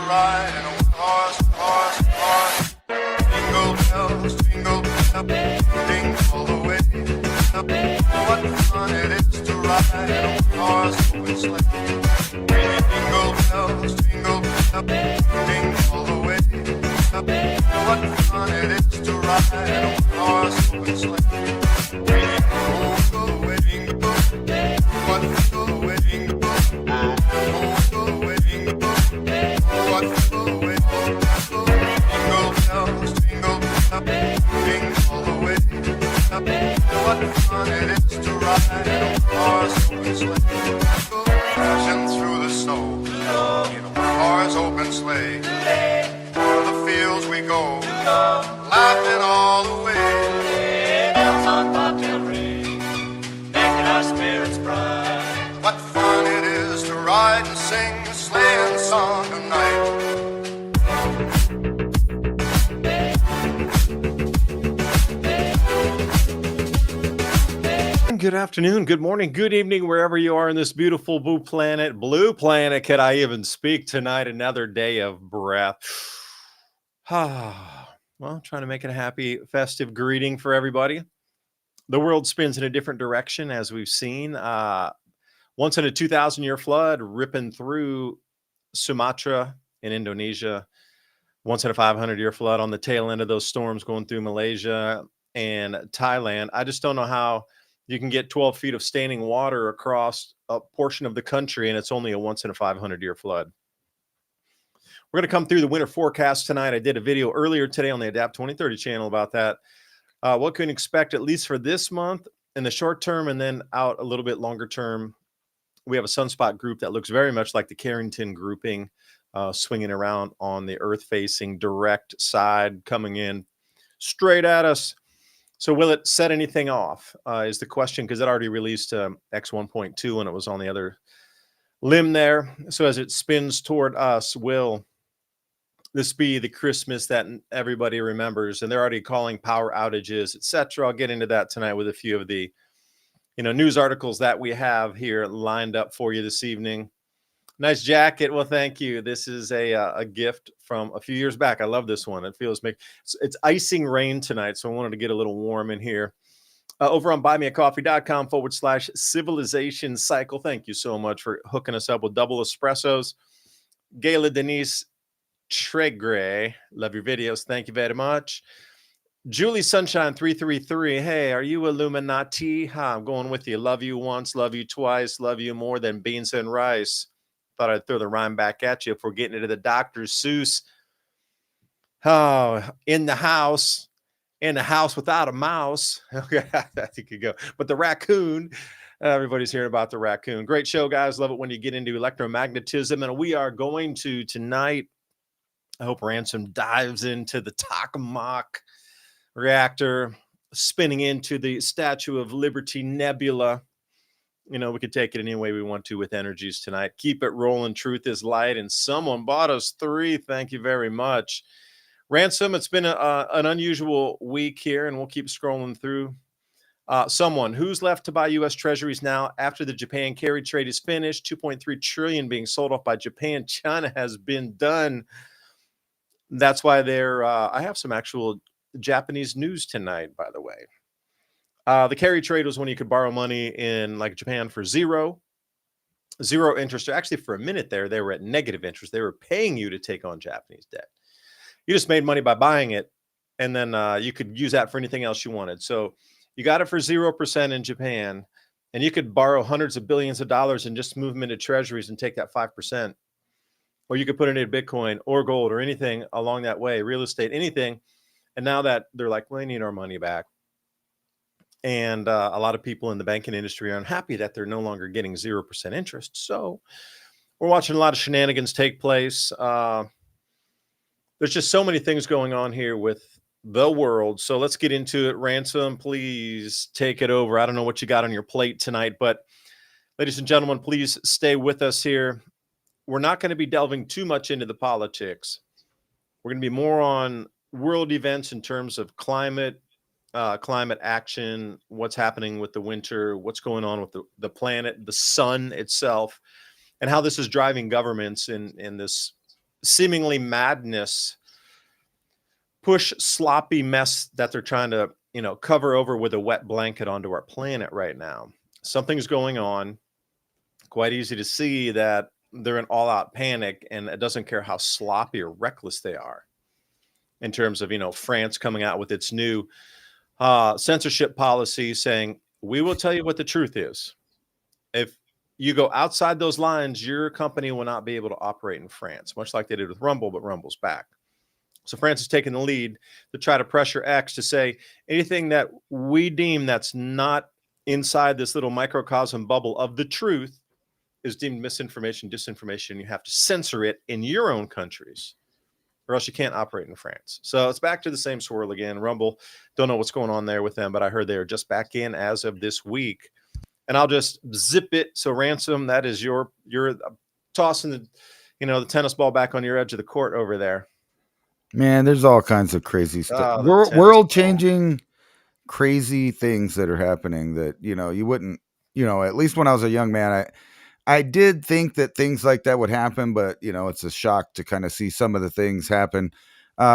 ride in a one-horse. Jingle bells, jingle bells, ding all the way. What fun it is to ride in a one-horse open sleigh. Jingle bells, jingle bells, ding all the way. What fun it is to ride in a one-horse open sleigh. Oh, go away, jingle bell. What go away, jingle bell. Oh, go away, jingle bell. What go away, jingle bells, jingle bells, ding all the way. What fun it is to ride in a one-horse open sleigh. Crashing through the snow in a one-horse open sleigh. O'er the fields we go, laughing all the way. Bells on bobtail ring, making our spirits bright. What fun it is to ride and sing a sleighing song tonight. Good afternoon, good morning, good evening, wherever you are in this beautiful blue planet. Blue planet, could I even speak tonight? Another day of breath. Well, trying to make it a happy, festive greeting for everybody. The world spins in a different direction, as we've seen. Once in a 2,000-year flood ripping through Sumatra in Indonesia. Once in a 500-year flood on the tail end of those storms going through Malaysia and Thailand. I just don't know how you can get 12 feet of standing water across a portion of the country, and it's only a once in a 500-year flood. We're going to come through the winter forecast tonight. I did a video earlier today on the Adapt 2030 channel about that. What can you expect, at least for this month in the short term, and then out a little bit longer term. We have a sunspot group that looks very much like the Carrington grouping, swinging around on the Earth-facing direct side, coming in straight at us. So will it set anything off is the question, because it already released X1.2 and it was on the other limb there. So as it spins toward us, will this be the Christmas that everybody remembers? And they're already calling power outages, etc. I'll get into that tonight with a few of the news articles that we have here lined up for you this evening. Nice jacket. Well, thank you. This is a gift from a few years back. I love this one. It feels it's icing rain tonight, so I wanted to get a little warm in here. Over on buymeacoffee.com/civilization cycle. Thank you so much for hooking us up with double espressos. Gayla Denise Tregre, love your videos. Thank you very much. Julie Sunshine 333. Hey, are you Illuminati? I'm going with you. Love you once, love you twice, love you more than beans and rice. Thought I'd throw the rhyme back at you if we're getting into the Dr. Seuss. Oh, in the house without a mouse. Okay, that you could go. But the raccoon, everybody's hearing about the raccoon. Great show, guys. Love it when you get into electromagnetism. And we are going to tonight, I hope Ransom dives into the tokamak reactor, spinning into the Statue of Liberty Nebula. We could take it any way we want to with energies tonight. Keep it rolling. Truth is light. And someone bought us 3. Thank you very much. Ransom, it's been an unusual week here, and we'll keep scrolling through. Someone, who's left to buy U.S. Treasuries now after the Japan carry trade is finished? 2.3 trillion being sold off by Japan. China has been done. That's why I have some actual Japanese news tonight, by the way. The carry trade was when you could borrow money in like Japan for zero interest. Actually, for a minute there, they were at negative interest. They were paying you to take on Japanese debt. You just made money by buying it, and then you could use that for anything else you wanted. So you got it for 0% in Japan, and you could borrow hundreds of billions of dollars and just move them into treasuries and take that 5%. Or you could put it into Bitcoin or gold or anything along that way, real estate, anything. And now that they're like, well, we need our money back. And a lot of people in the banking industry are unhappy that they're no longer getting 0% interest. So we're watching a lot of shenanigans take place. There's just so many things going on here with the world. So let's get into it. Ransom, please take it over. I don't know what you got on your plate tonight, but ladies and gentlemen, please stay with us here. We're not going to be delving too much into the politics. We're going to be more on world events in terms of climate action, what's happening with the winter, what's going on with the planet, the sun itself, and how this is driving governments in this seemingly madness, push sloppy mess that they're trying to, cover over with a wet blanket onto our planet right now. Something's going on. Quite easy to see that they're in all-out panic, and it doesn't care how sloppy or reckless they are. In terms of, France coming out with its new censorship policy saying, we will tell you what the truth is. If you go outside those lines, your company will not be able to operate in France, much like they did with Rumble, but Rumble's back. So France is taking the lead to try to pressure X to say anything that we deem that's not inside this little microcosm bubble of the truth is deemed misinformation, disinformation. You have to censor it in your own countries, or else you can't operate in France. So it's back to the same swirl again. Rumble, don't know what's going on there with them, but I heard they are just back in as of this week. And I'll just zip it. So Ransom, that is you're tossing the tennis ball back on your edge of the court over there. Man, there's all kinds of crazy stuff. The tennis World ball. changing crazy things that are happening that, you wouldn't, at least when I was a young man, I did think that things like that would happen, but it's a shock to kind of see some of the things happen.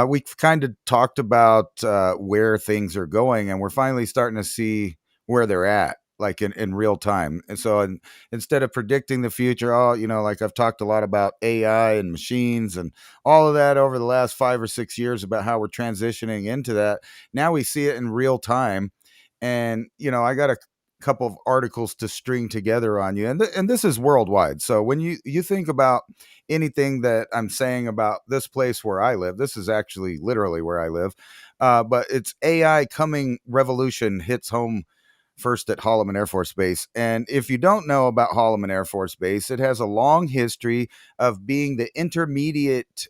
We've kind of talked about where things are going, and we're finally starting to see where they're at, like in real time. And so instead of predicting the future, like I've talked a lot about AI and machines and all of that over the last 5 or 6 years about how we're transitioning into that. Now we see it in real time. And, I got a couple of articles to string together on you, and this is worldwide. So when you think about anything that I'm saying about this place where I live, this is actually literally where I live, but it's AI coming revolution hits home first at Holloman Air Force Base. And if you don't know about Holloman Air Force Base, it has a long history of being the intermediate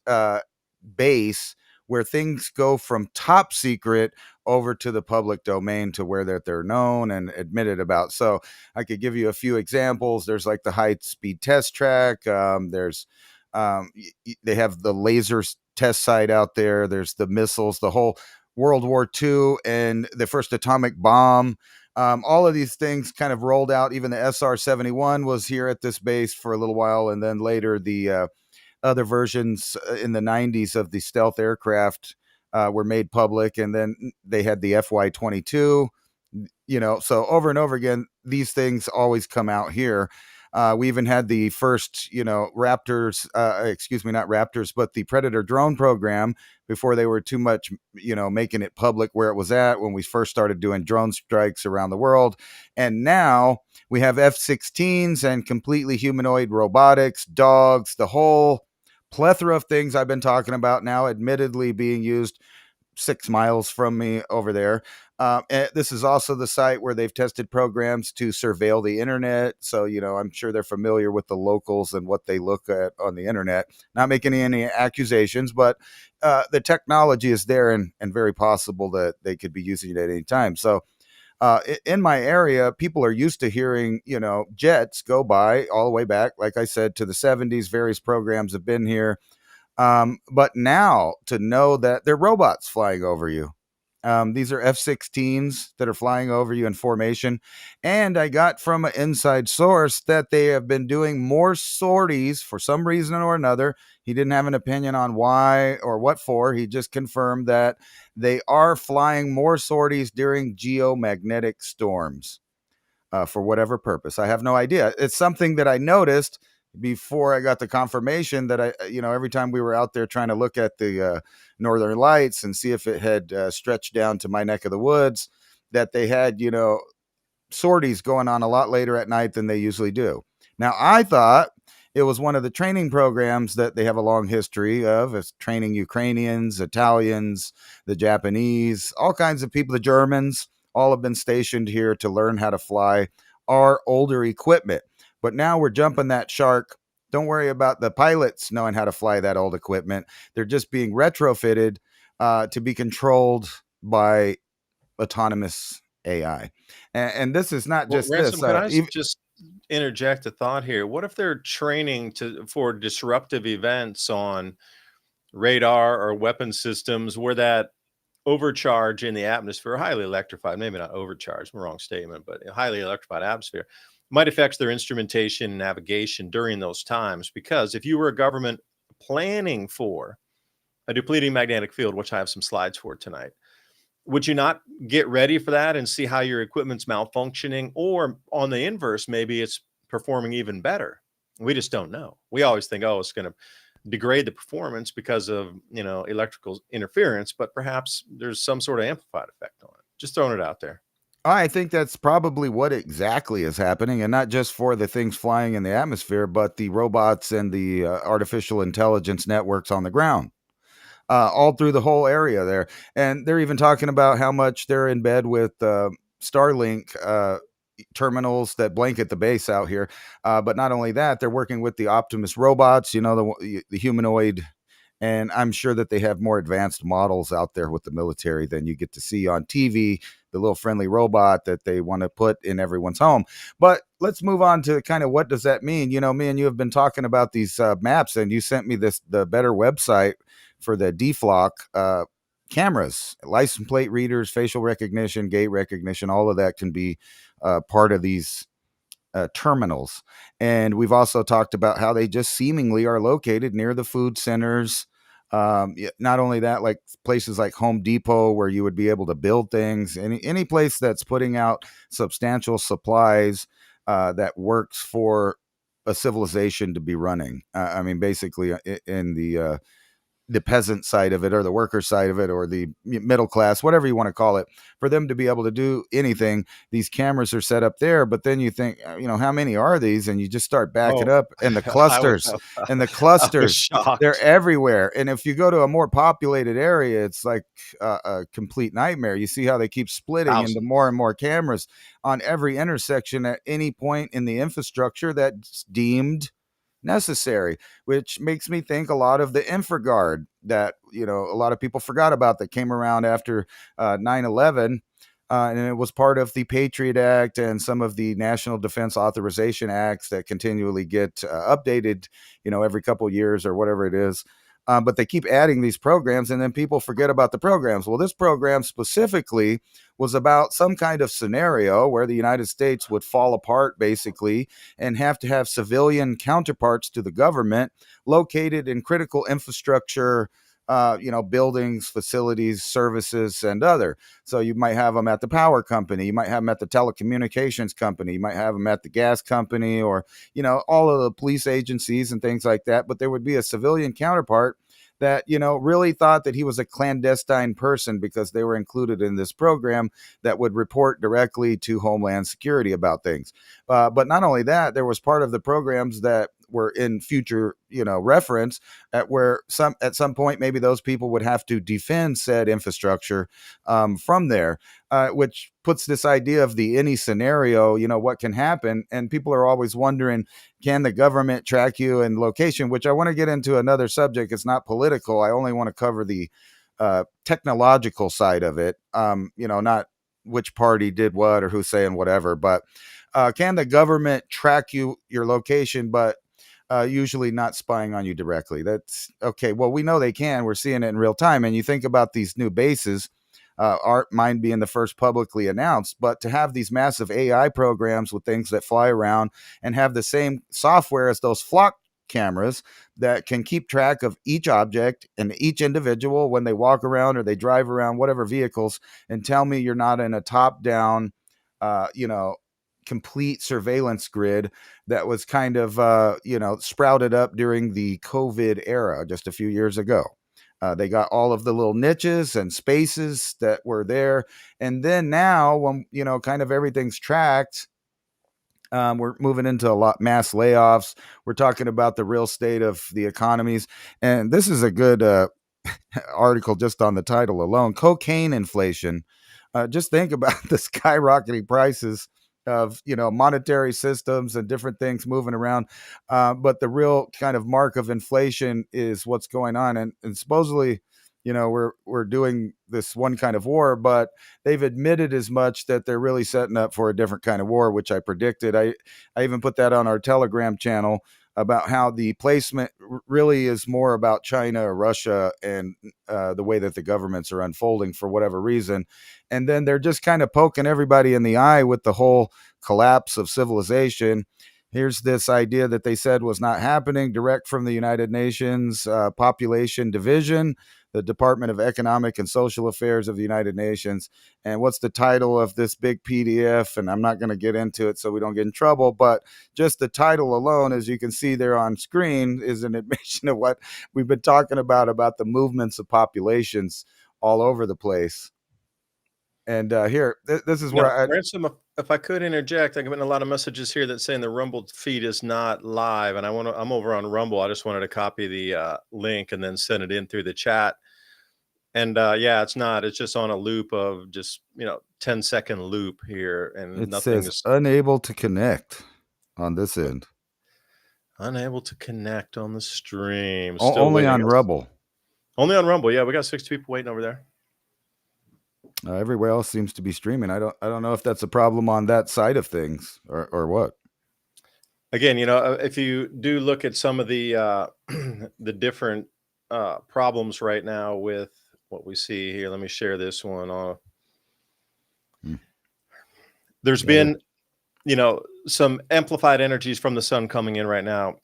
base where things go from top secret over to the public domain to where they're known and admitted about. So I could give you a few examples. There's like the high speed test track. There's they have the laser test site out there. There's the missiles, the whole World War II and the first atomic bomb. All of these things kind of rolled out. Even the SR-71 was here at this base for a little while. And then later the other versions in the 90s of the stealth aircraft were made public. And then they had the FY-22, so over and over again, these things always come out here. We even had the first, Raptors, not Raptors, but the Predator drone program before they were too much, making it public where it was at when we first started doing drone strikes around the world. And now we have F-16s and completely humanoid robotics, dogs, the whole plethora of things I've been talking about now, admittedly being used 6 miles from me over there. And this is also the site where they've tested programs to surveil the internet. So, I'm sure they're familiar with the locals and what they look at on the internet. Not making any accusations, but the technology is there and very possible that they could be using it at any time. So in my area, people are used to hearing, jets go by all the way back, like I said, to the 70s. Various programs have been here. But now to know that they're robots flying over you. These are F-16s that are flying over you in formation. And I got from an inside source that they have been doing more sorties for some reason or another. He didn't have an opinion on why or what for. He just confirmed that they are flying more sorties during geomagnetic storms for whatever purpose. I have no idea. It's something that I noticed before I got the confirmation that every time we were out there trying to look at the Northern Lights and see if it had stretched down to my neck of the woods, that they had, sorties going on a lot later at night than they usually do. Now, I thought it was one of the training programs that they have a long history of. It's training Ukrainians, Italians, the Japanese, all kinds of people, the Germans, all have been stationed here to learn how to fly our older equipment. But now we're jumping that shark. Don't worry about the pilots knowing how to fly that old equipment. They're just being retrofitted to be controlled by autonomous AI. And this is not just Ransom, this. can I just interject a thought here? What if they're training for disruptive events on radar or weapon systems where that overcharge in the atmosphere, highly electrified, maybe not overcharged, wrong statement, but a highly electrified atmosphere might affect their instrumentation and navigation during those times? Because if you were a government planning for a depleting magnetic field, which I have some slides for tonight, would you not get ready for that and see how your equipment's malfunctioning? Or on the inverse, maybe it's performing even better. We just don't know. We always think, oh, it's going to degrade the performance because of, electrical interference, but perhaps there's some sort of amplified effect on it. Just throwing it out there. I think that's probably what exactly is happening, and not just for the things flying in the atmosphere, but the robots and the artificial intelligence networks on the ground. All through the whole area there. And they're even talking about how much they're in bed with Starlink terminals that blanket the base out here. But not only that, they're working with the Optimus robots, the humanoid. And I'm sure that they have more advanced models out there with the military than you get to see on TV, the little friendly robot that they want to put in everyone's home. But let's move on to kind of what does that mean? Me and you have been talking about these maps, and you sent me the better website for the DFLOC cameras, license plate readers, facial recognition, gait recognition, all of that can be part of these terminals. And we've also talked about how they just seemingly are located near the food centers. Not only that, like places like Home Depot, where you would be able to build things, any place that's putting out substantial supplies that works for a civilization to be running. Basically in the peasant side of it, or the worker side of it, or the middle class, whatever you want to call it, for them to be able to do anything. These cameras are set up there, but then you think, how many are these? And you just start backing up, and the clusters and the clusters, they're everywhere. And if you go to a more populated area, it's like a complete nightmare. You see how they keep splitting into more and more cameras on every intersection at any point in the infrastructure that's deemed necessary, which makes me think a lot of the InfraGard that a lot of people forgot about, that came around after 9/11, and it was part of the Patriot Act and some of the National Defense Authorization Acts that continually get updated every couple of years or whatever it is. But they keep adding these programs, and then people forget about the programs. Well, this program specifically was about some kind of scenario where the United States would fall apart, basically, and have to have civilian counterparts to the government located in critical infrastructure, buildings, facilities, services, and other. So you might have them at the power company, you might have them at the telecommunications company, you might have them at the gas company, or, all of the police agencies and things like that. But there would be a civilian counterpart that, really thought that he was a clandestine person because they were included in this program that would report directly to Homeland Security about things. But not only that, there was part of the programs that were in future, reference at some point, maybe those people would have to defend said infrastructure from there, which puts this idea of the any scenario, what can happen. And people are always wondering, can the government track you in location, which I want to get into another subject. It's not political. I only want to cover the technological side of it, not which party did what or who's saying whatever, but can the government track your location, but usually not spying on you directly? That's okay. Well, we know they can. We're seeing it in real time. And you think about these new bases, mine being the first publicly announced, but to have these massive AI programs with things that fly around and have the same software as those flock cameras that can keep track of each object and each individual when they walk around or they drive around whatever vehicles, and tell me you're not in a top-down, complete surveillance grid that was kind of, sprouted up during the COVID era just a few years ago. They got all of the little niches and spaces that were there. And then now when, kind of everything's tracked, we're moving into a lot mass layoffs. We're talking about the real state of the economies. And this is a good article just on the title alone. Cocaine inflation. Just think about the skyrocketing prices of, monetary systems and different things moving around. But the real kind of mark of inflation is what's going on. And supposedly, we're doing this one kind of war, but they've admitted as much that they're really setting up for a different kind of war, which I predicted. I even put that on our Telegram channel about how the placement really is more about China or Russia and the way that the governments are unfolding for whatever reason. And then they're just kind of poking everybody in the eye with the whole collapse of civilization. Here's this idea that they said was not happening, direct from the United Nations Population Division, the Department of Economic and Social Affairs of the United Nations. And what's the title of this big PDF? And I'm not going to get into it so we don't get in trouble, but just the title alone, as you can see there on screen, is an admission of what we've been talking about the movements of populations all over the place. And here, this is where Now, Ransom, if I could interject, I'm getting a lot of messages here that saying the Rumble feed is not live, and I'm over on Rumble. I just wanted to copy the link and then send it in through the chat. And yeah, it's not. It's just on a loop of just 10-second loop here, and it nothing says is unable to connect on this end. unable to connect on the stream. Only on Rumble. Only on Rumble. Yeah, we got 6 people waiting over there. Everywhere else seems to be streaming. I don't know if that's a problem on that side of things or what. Again, if you do look at some of the the different problems right now with what we see here, let me share this one. There's been, some amplified energies from the sun coming in right now,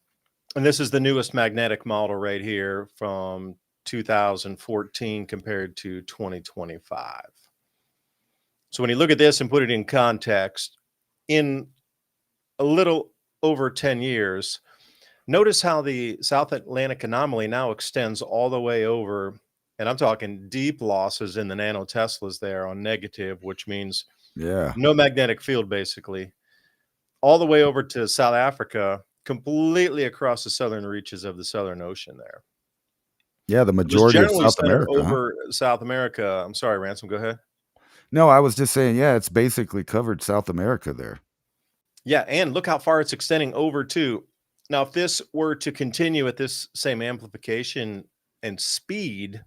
and this is the newest magnetic model right here from 2014 compared to 2025. So when you look at this and put it in context, in a little over 10 years, notice how the South Atlantic anomaly now extends all the way over, and I'm talking deep losses in the nanoteslas there on negative, which means no magnetic field, basically, all the way over to South Africa, completely across the southern reaches of the Southern Ocean there. Yeah, the majority of South America. Over South America. I'm sorry, Ransom, go ahead. No, I was just saying, it's basically covered South America there. Yeah, and look how far it's extending over to. Now, if this were to continue at this same amplification and speed,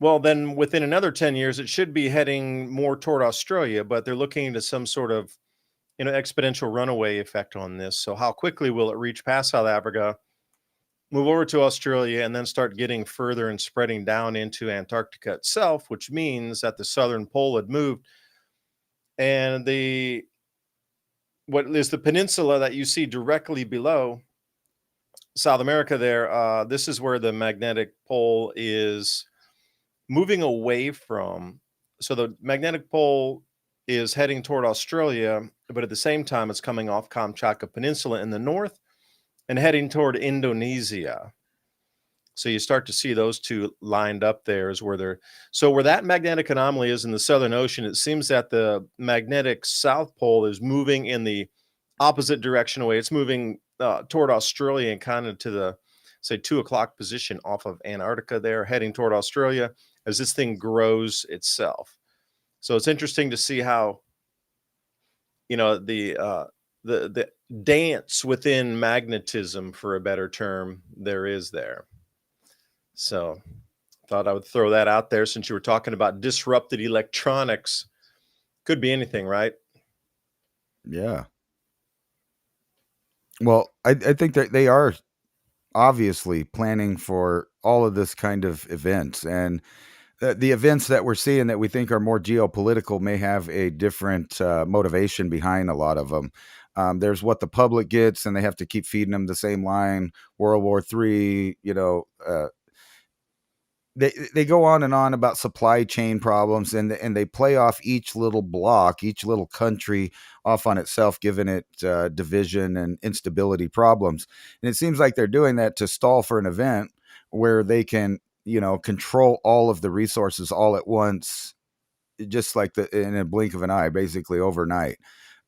well, then within another 10 years, it should be heading more toward Australia, but they're looking into some sort of, exponential runaway effect on this. So how quickly will it reach past South Africa, move over to Australia, and then start getting further and spreading down into Antarctica itself, which means that the southern pole had moved. And what is the peninsula that you see directly below South America there, this is where the magnetic pole is moving away from. So the magnetic pole is heading toward Australia, but at the same time, it's coming off Kamchatka Peninsula in the north and heading toward Indonesia. So you start to see those two lined up there is where they're. So where that magnetic anomaly is in the Southern Ocean, it seems that the magnetic South Pole is moving in the opposite direction away. It's moving toward Australia and kind of to the, say, 2 o'clock position off of Antarctica there, heading toward Australia as this thing grows itself. So it's interesting to see how, the dance within magnetism, for a better term, there is there. So thought I would throw that out there since you were talking about disrupted electronics. Could be anything, right? Yeah. Well, I think that they are obviously planning for all of this kind of events, and the events that we're seeing that we think are more geopolitical may have a different motivation behind a lot of them. There's what the public gets, and they have to keep feeding them the same line. World War III, they go on and on about supply chain problems, and they play off each little block, each little country off on itself, giving it division and instability problems. And it seems like they're doing that to stall for an event where they can, control all of the resources all at once, just like in a blink of an eye, basically overnight.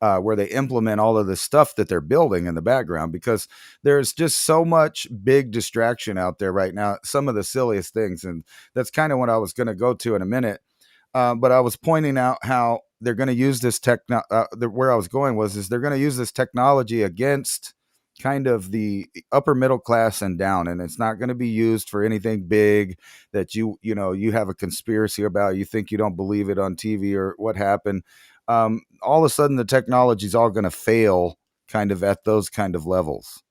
Where they implement all of the stuff that they're building in the background, because there's just so much big distraction out there right now. Some of the silliest things. And that's kind of what I was going to go to in a minute. But I was pointing out how they're going to use this where I was going is they're going to use this technology against kind of the upper middle class and down. And it's not going to be used for anything big that you have a conspiracy about. You think you don't believe it on TV or what happened. All of a sudden the technology is all going to fail kind of at those kind of levels.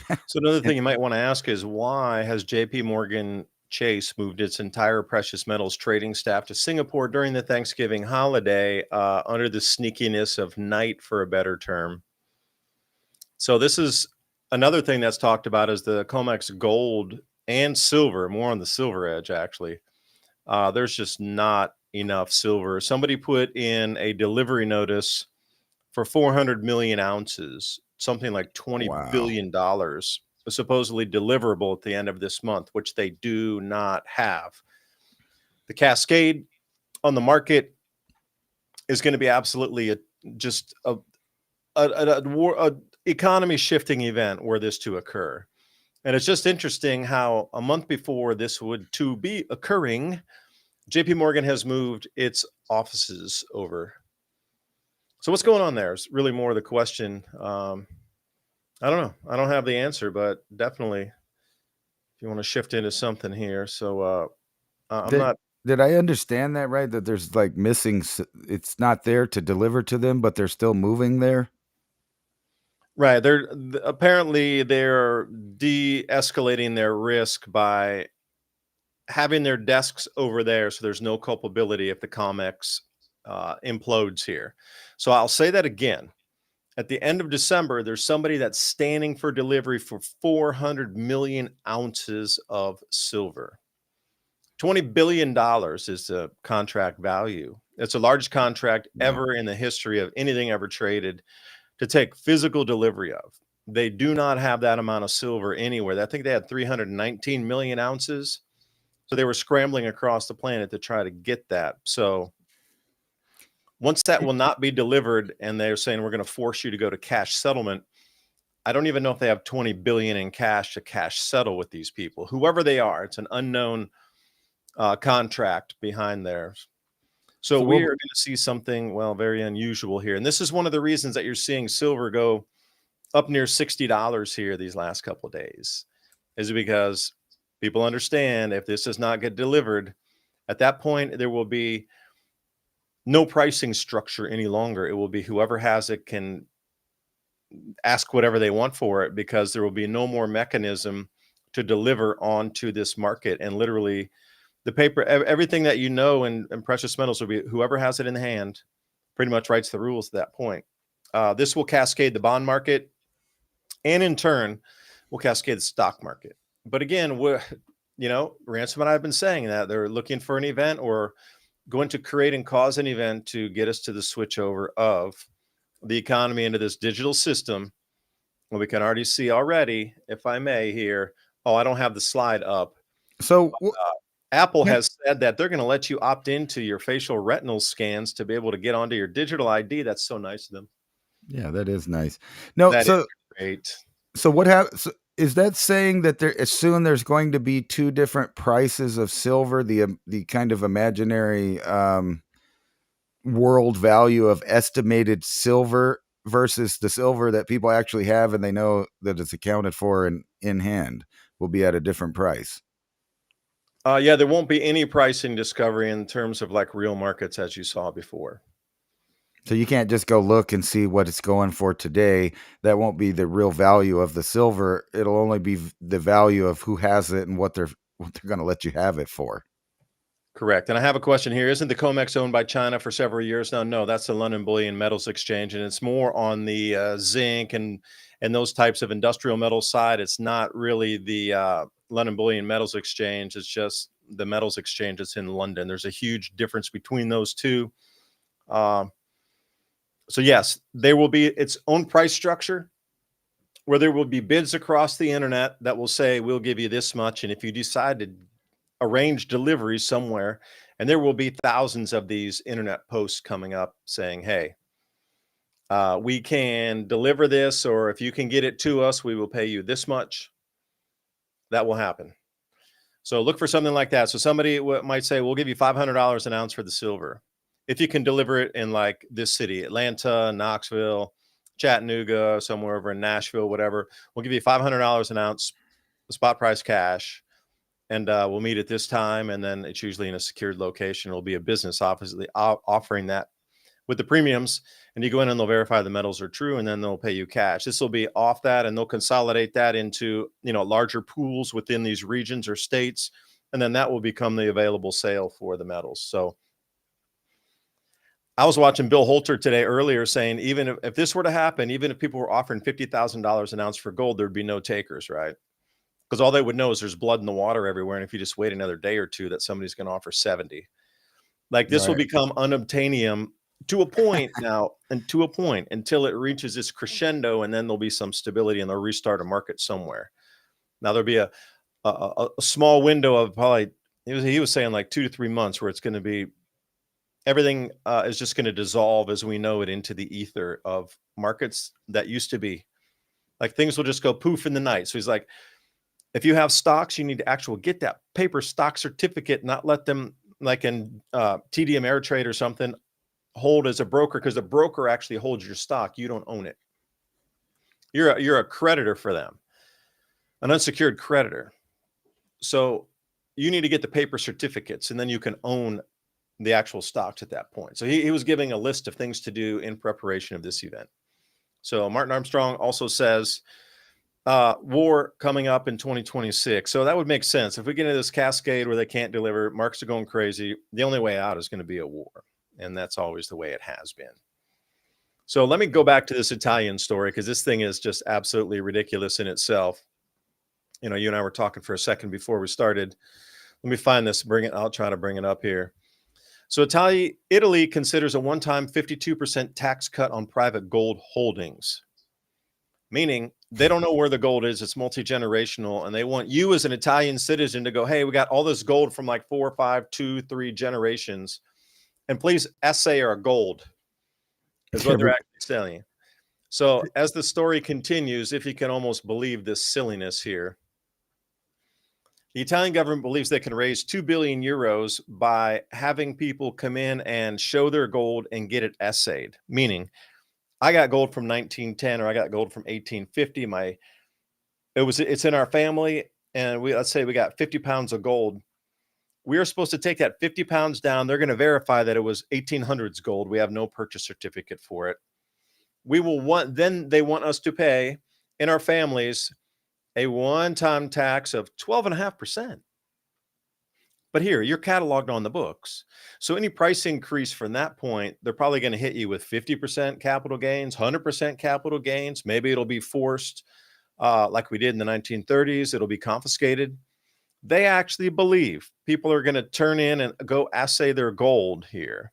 So another thing you might want to ask is, why has JP Morgan Chase moved its entire precious metals trading staff to Singapore during the Thanksgiving holiday under the sneakiness of night, for a better term? So this is another thing that's talked about is the COMEX gold and silver, more on the silver edge, actually. There's just not enough silver. Somebody put in a delivery notice for 400 million ounces, something like $20 Wow. billion, supposedly deliverable at the end of this month, which they do not have. The cascade on the market is going to be absolutely just a economy shifting event were this to occur. And it's just interesting how a month before this would to be occurring, JP Morgan has moved its offices over. So what's going on there is really more the question. I don't know. I don't have the answer, but definitely if you want to shift into something here. So I'm Did, not did I understand that right? That there's like missing, it's not there to deliver to them, but they're still moving there? right. Apparently they're de-escalating their risk by having their desks over there, so there's no culpability if the COMEX implodes here. So I'll say that again. At the end of December, there's somebody that's standing for delivery for 400 million ounces of silver. $20 billion is the contract value. It's the largest contract Yeah. ever in the history of anything ever traded to take physical delivery of. They do not have that amount of silver anywhere. I think they had 319 million ounces. So they were scrambling across the planet to try to get that. So once that will not be delivered and they're saying we're going to force you to go to cash settlement, I don't even know if they have 20 billion in cash to cash settle with these people, whoever they are. It's an unknown contract behind theirs. So we are going to see something, well, very unusual here. And this is one of the reasons that you're seeing silver go up near $60 here these last couple of days, is because people understand if this does not get delivered, at that point, there will be no pricing structure any longer. It will be whoever has it can ask whatever they want for it, because there will be no more mechanism to deliver onto this market. And literally the paper, everything that you know in precious metals will be whoever has it in hand pretty much writes the rules at that point. This will cascade the bond market, and in turn will cascade the stock market. But again, Ransom and I have been saying that they're looking for an event or going to create and cause an event to get us to the switchover of the economy into this digital system. And we can already see already, if I may here, I don't have the slide up. So Apple has said that they're going to let you opt into your facial retinal scans to be able to get onto your digital ID. That's so nice of them. yeah, that is nice. No, That so is great. So what happens? So is that saying that soon there's going to be two different prices of silver, the kind of imaginary world value of estimated silver versus the silver that people actually have and they know that it's accounted for in hand will be at a different price? Yeah, there won't be any pricing discovery in terms of like real markets as you saw before. So you can't just go look and see what it's going for today. That won't be the real value of the silver. It'll only be the value of who has it and what they're going to let you have it for. Correct. And I have a question here. Isn't the COMEX owned by China for several years now? No, that's the London Bullion Metals Exchange, and it's more on the zinc and those types of industrial metal side. It's not really the London Bullion Metals Exchange. It's just the metals exchange that's in London. There's a huge difference between those two. So yes, there will be its own price structure where there will be bids across the internet that will say, we'll give you this much. And if you decide to arrange delivery somewhere, and there will be thousands of these internet posts coming up saying, hey, we can deliver this, or if you can get it to us, we will pay you this much. That will happen. So look for something like that. So somebody might say, we'll give you $500 an ounce for the silver if you can deliver it in like this city, Atlanta, Knoxville, Chattanooga, somewhere over in Nashville, whatever. We'll give you $500 an ounce, spot price cash, and we'll meet at this time. And then it's usually in a secured location. It'll be a business obviously offering that with the premiums, and you go in and they'll verify the metals are true, and then they'll pay you cash. This will be off that, and they'll consolidate that into larger pools within these regions or states, and then that will become the available sale for the metals. So I was watching Bill Holter today earlier saying, even if this were to happen, even if people were offering $50,000 an ounce for gold, there'd be no takers, right? Because all they would know is there's blood in the water everywhere. And if you just wait another day or two, that somebody's going to offer 70. Like this will Right. become unobtainium to a point now, and to a point until it reaches its crescendo, and then there'll be some stability and they'll restart a market somewhere. Now there'll be a small window of probably, he was saying like 2 to 3 months where it's going to be, everything is just going to dissolve as we know it into the ether of markets that used to be. Like things will just go poof in the night. So he's like, if you have stocks, you need to actually get that paper stock certificate, not let them, like in TD Ameritrade or something, hold as a broker, because the broker actually holds your stock. You don't own it. You're a creditor for them, an unsecured creditor. So you need to get the paper certificates, and then you can own the actual stocks at that point. So he was giving a list of things to do in preparation of this event. So Martin Armstrong also says war coming up in 2026. So that would make sense. If we get into this cascade where they can't deliver, markets are going crazy, the only way out is going to be a war. And that's always the way it has been. So let me go back to this Italian story, because this thing is just absolutely ridiculous in itself. You know, you and I were talking for a second before we started. Let me find this, I'll try to bring it up here. So Italy considers a one-time 52% tax cut on private gold holdings, meaning they don't know where the gold is. It's multi-generational, and they want you as an Italian citizen to go, hey, we got all this gold from like 4, 5, 2, 3 generations, and please assay our gold is what they're actually selling. So as the story continues, if you can almost believe this silliness here, the Italian government believes they can raise 2 billion euros by having people come in and show their gold and get it assayed. Meaning, I got gold from 1910, or I got gold from 1850. It's in our family, and let's say we got 50 pounds of gold. We are supposed to take that 50 pounds down. They're going to verify that it was 1800s gold. We have no purchase certificate for it. Then they want us to pay in our families a one-time tax of 12.5%. But here, you're cataloged on the books. So any price increase from that point, they're probably going to hit you with 50% capital gains, 100% capital gains. Maybe it'll be forced, like we did in the 1930s. It'll be confiscated. They actually believe people are going to turn in and go assay their gold here.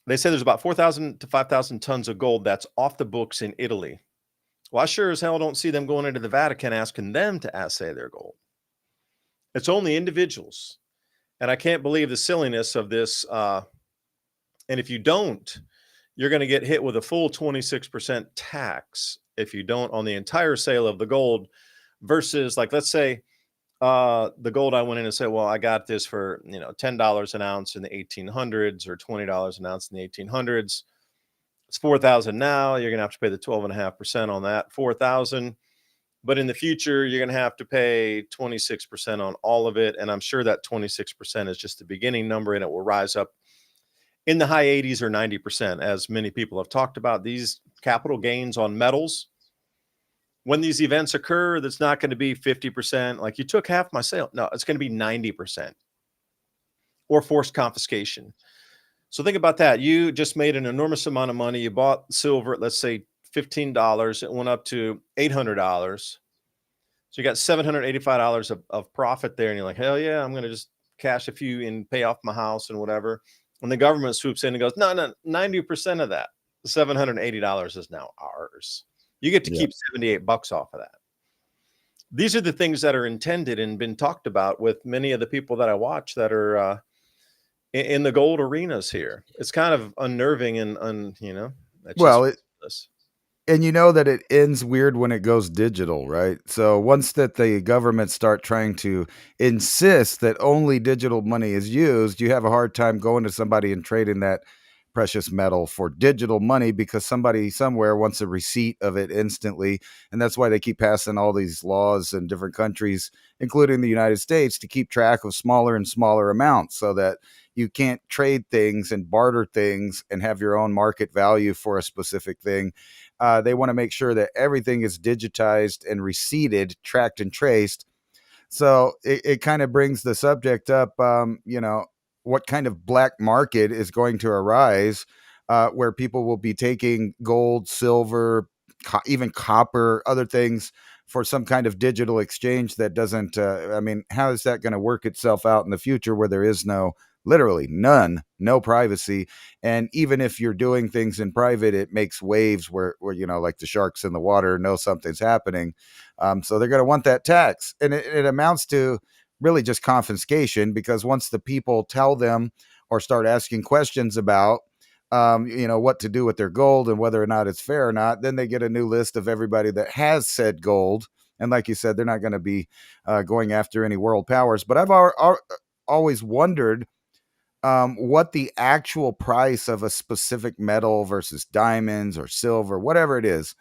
They say there's about 4,000 to 5,000 tons of gold that's off the books in Italy. Well, I sure as hell don't see them going into the Vatican asking them to assay their gold. It's only individuals. And I can't believe the silliness of this. And if you don't, you're going to get hit with a full 26% tax if you don't on the entire sale of the gold, versus, like, let's say the gold, I went in and said, well, I got this for, $10 an ounce in the 1800s, or $20 an ounce in the 1800s. It's 4,000 now. You're going to have to pay the 12.5% on that 4,000. But in the future, you're going to have to pay 26% on all of it. And I'm sure that 26% is just the beginning number, and it will rise up in the high 80s or 90%. As many people have talked about, these capital gains on metals, when these events occur, that's not going to be 50%. Like, you took half my sale. No, it's going to be 90%, or forced confiscation. So think about that. You just made an enormous amount of money. You bought silver at, let's say, $15. It went up to $800. So you got $785 of profit there. And you're like, hell yeah, I'm going to just cash a few and pay off my house and whatever. When the government swoops in and goes, no, 90% of that, $780 is now ours. You get to keep $78 off of that. These are the things that are intended and been talked about with many of the people that I watch that are in the gold arenas here. It's kind of unnerving and and you know that it ends weird when it goes digital, right? So once that the government start trying to insist that only digital money is used, you have a hard time going to somebody and trading that precious metal for digital money, because somebody somewhere wants a receipt of it instantly. And that's why they keep passing all these laws in different countries, including the United States, to keep track of smaller and smaller amounts, so that you can't trade things and barter things and have your own market value for a specific thing. They want to make sure that everything is digitized and receipted, tracked and traced. So it kind of brings the subject up, what kind of black market is going to arise, where people will be taking gold, silver, even copper, other things for some kind of digital exchange that doesn't. I mean, how is that going to work itself out in the future where there is literally no privacy? And even if you're doing things in private, it makes waves where like the sharks in the water know something's happening. So they're going to want that tax, and it amounts to really just confiscation, because once the people tell them or start asking questions about what to do with their gold and whether or not it's fair or not, then they get a new list of everybody that has said gold. And like you said, they're not going to be going after any world powers. But I've always wondered what the actual price of a specific metal versus diamonds or silver, whatever it is,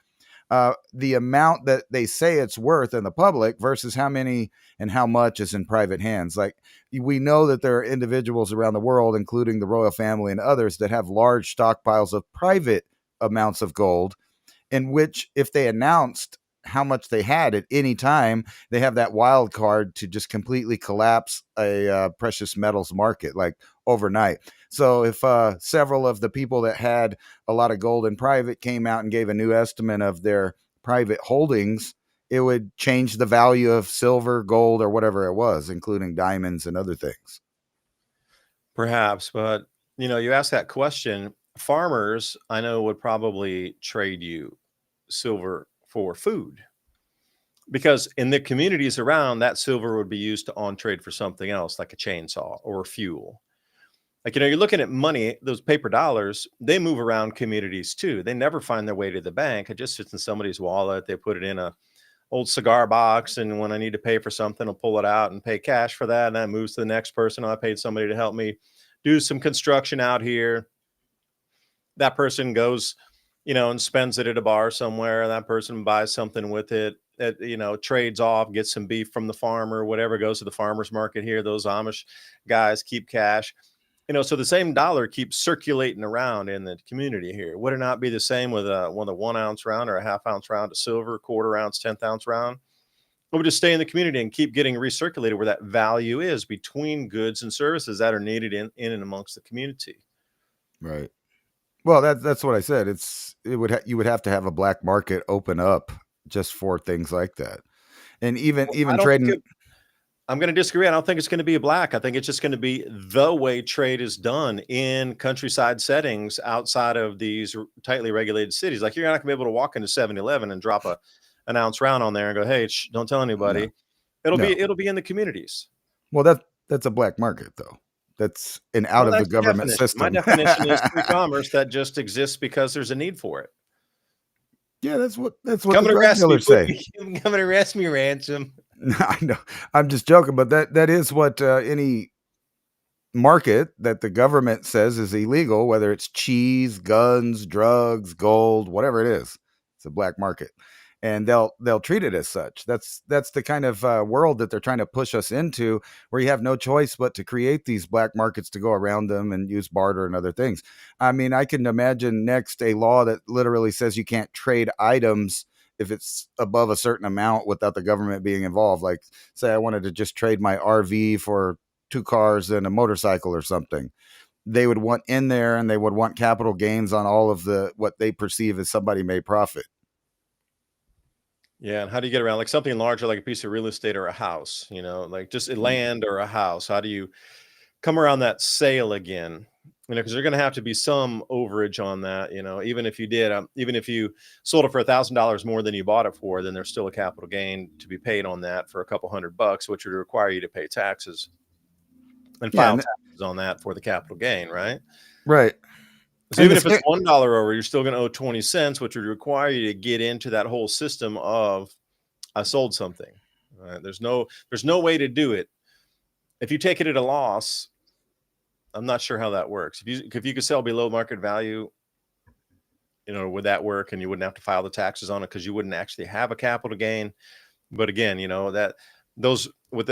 the amount that they say it's worth in the public versus how many and how much is in private hands. Like, we know that there are individuals around the world, including the royal family and others, that have large stockpiles of private amounts of gold, in which if they announced how much they had at any time, they have that wild card to just completely collapse a precious metals market like overnight. So if several of the people that had a lot of gold in private came out and gave a new estimate of their private holdings, it would change the value of silver, gold, or whatever it was, including diamonds and other things. Perhaps, but you ask that question. Farmers, I know, would probably trade you silver for food, because in the communities around, that silver would be used to on trade for something else, like a chainsaw or fuel. Like, you're looking at money, those paper dollars, they move around communities too. They never find their way to the bank. It just sits in somebody's wallet. They put it in a old cigar box, and when I need to pay for something, I'll pull it out and pay cash for that, and that moves to the next person. I paid somebody to help me do some construction out here. That person goes, and spends it at a bar somewhere. That person buys something with it. It, trades off, gets some beef from the farmer, whatever, goes to the farmer's market here. Those Amish guys keep cash. So the same dollar keeps circulating around in the community here. Would it not be the same with a 1 ounce round or a half ounce round of silver, quarter ounce, 10th ounce round? It would just stay in the community and keep getting recirculated where that value is between goods and services that are needed in and amongst the community. Right. Well, that's what I said. You would have to have a black market open up just for things like that, and even trading. I'm going to disagree. I don't think it's going to be a black. I think it's just going to be the way trade is done in countryside settings outside of these tightly regulated cities. Like, you're not going to be able to walk into 7-Eleven and drop an ounce round on there and go, "Hey, don't tell anybody." No. It'll be in the communities. Well, that's a black market, though. That's an out of the government system. My definition is free commerce that just exists because there's a need for it. Yeah, that's what the drug dealers say. Come and arrest me, ransom. I know. I'm just joking, but that is what any market that the government says is illegal, whether it's cheese, guns, drugs, gold, whatever it is, it's a black market, and they'll treat it as such. That's the kind of world that they're trying to push us into, where you have no choice but to create these black markets to go around them and use barter and other things. I mean, I can imagine next a law that literally says you can't trade items if it's above a certain amount without the government being involved. Like, say I wanted to just trade my RV for 2 cars and a motorcycle or something. They would want in there, and they would want capital gains on all of what they perceive as somebody made profit. Yeah, and how do you get around like something larger, like a piece of real estate or a house, like just a land or a house? How do you come around that sale again? Because there's going to have to be some overage on that. Even if you did, even if you sold it for $1,000 more than you bought it for, then there's still a capital gain to be paid on that for a couple $100, which would require you to pay taxes and file taxes on that for the capital gain, right? Right. So even if it's $1 over, you're still going to owe 20 cents, which would require you to get into that whole system of I sold something. Right? There's no way to do it. If you take it at a loss, I'm not sure how that works. If you could sell below market value, would that work? And you wouldn't have to file the taxes on it because you wouldn't actually have a capital gain. But again, that those with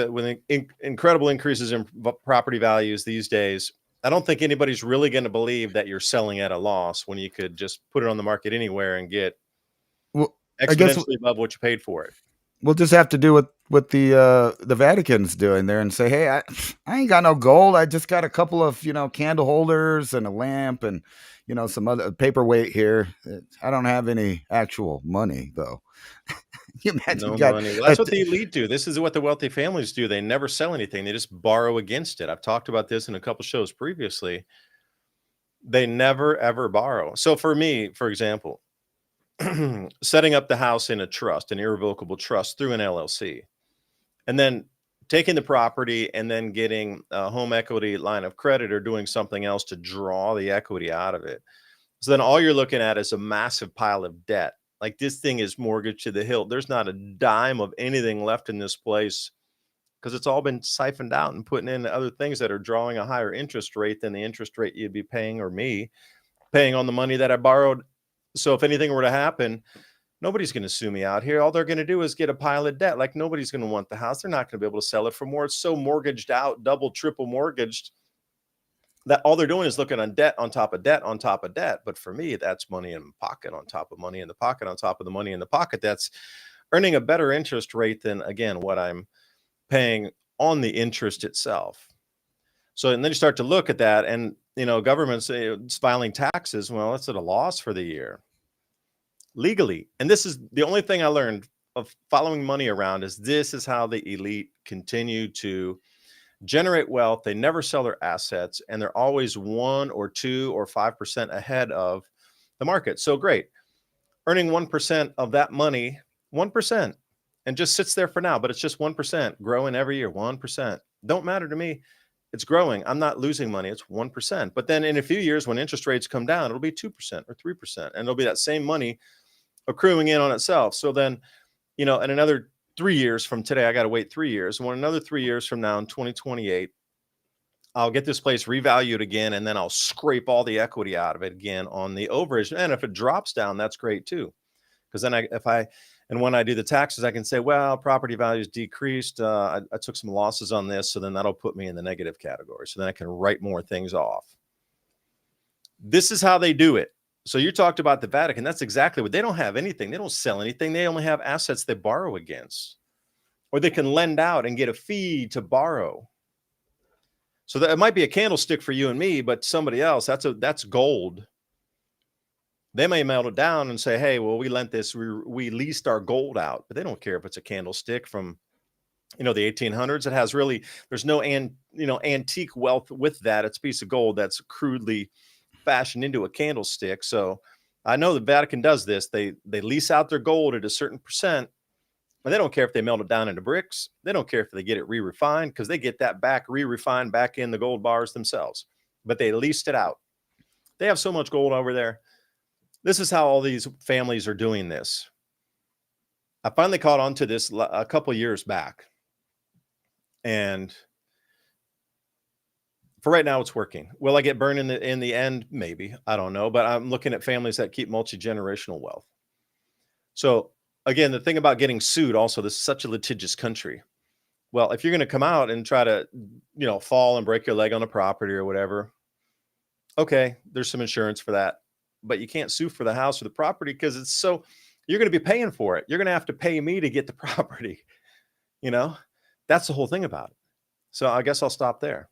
incredible increases in property values these days, I don't think anybody's really going to believe that you're selling at a loss when you could just put it on the market anywhere and get exponentially above what you paid for it. We'll just have to do what the Vatican's doing there and say, hey, I ain't got no gold. I just got a couple of candle holders and a lamp and some other paperweight here. I don't have any actual money though. You imagine No you got money. Well, that's what the elite do. This is what the wealthy families do. They never sell anything. They just borrow against it. I've talked about this in a couple shows previously. They never ever borrow. So for me, for example, setting up the house in a trust, an irrevocable trust through an LLC, and then taking the property and then getting a home equity line of credit or doing something else to draw the equity out of it. So then all you're looking at is a massive pile of debt. Like this thing is mortgaged to the hilt. There's not a dime of anything left in this place because it's all been siphoned out and putting in other things that are drawing a higher interest rate than the interest rate you'd be paying or me paying on the money that I borrowed. So if anything were to happen, nobody's going to sue me out here. All they're going to do is get a pile of debt. Like nobody's going to want the house. They're not going to be able to sell it for more. It's so mortgaged out, double, triple mortgaged, that all they're doing is looking on debt on top of debt on top of debt. But for me, that's money in the pocket on top of money in the pocket on top of the money in the pocket. That's earning a better interest rate than, again, what I'm paying on the interest itself. So, and then you start to look at that and, governments filing taxes. Well, it's at a loss for the year legally. And this is the only thing I learned of following money around is this is how the elite continue to generate wealth. They never sell their assets and they're always 1 or 2 or 5% ahead of the market. So great. Earning 1% of that money, 1%, and just sits there for now, but it's just 1% growing every year, 1%. Don't matter to me. It's growing. I'm not losing money. It's 1%. But then in a few years, when interest rates come down, it'll be 2% or 3%, and it'll be that same money accruing in on itself. So then, in another 3 years from today, I got to wait 3 years. And when another 3 years from now in 2028, I'll get this place revalued again, and then I'll scrape all the equity out of it again on the overage. And if it drops down, that's great too. Because then when I do the taxes, I can say, well, property values decreased. I took some losses on this. So then that'll put me in the negative category. So then I can write more things off. This is how they do it. So you talked about the Vatican. That's exactly what they don't have anything. They don't sell anything. They only have assets they borrow against, or they can lend out and get a fee to borrow. So that it might be a candlestick for you and me, but somebody else, that's gold. They may melt it down and say, hey, well, we lent this, we leased our gold out, but they don't care if it's a candlestick from, the 1800s. It has really, there's no, antique wealth with that. It's a piece of gold that's crudely fashioned into a candlestick. So I know the Vatican does this. They lease out their gold at a certain percent, and they don't care if they melt it down into bricks. They don't care if they get it re-refined because they get that back re-refined back in the gold bars themselves, but they leased it out. They have so much gold over there. This is how all these families are doing this. I finally caught on to this a couple years back. And for right now, it's working. Will I get burned in the end? Maybe. I don't know. But I'm looking at families that keep multi-generational wealth. So again, the thing about getting sued also, this is such a litigious country. Well, if you're going to come out and try to, fall and break your leg on a property or whatever, okay, there's some insurance for that. But you can't sue for the house or the property because you're going to be paying for it. You're going to have to pay me to get the property. That's the whole thing about it. So I guess I'll stop there.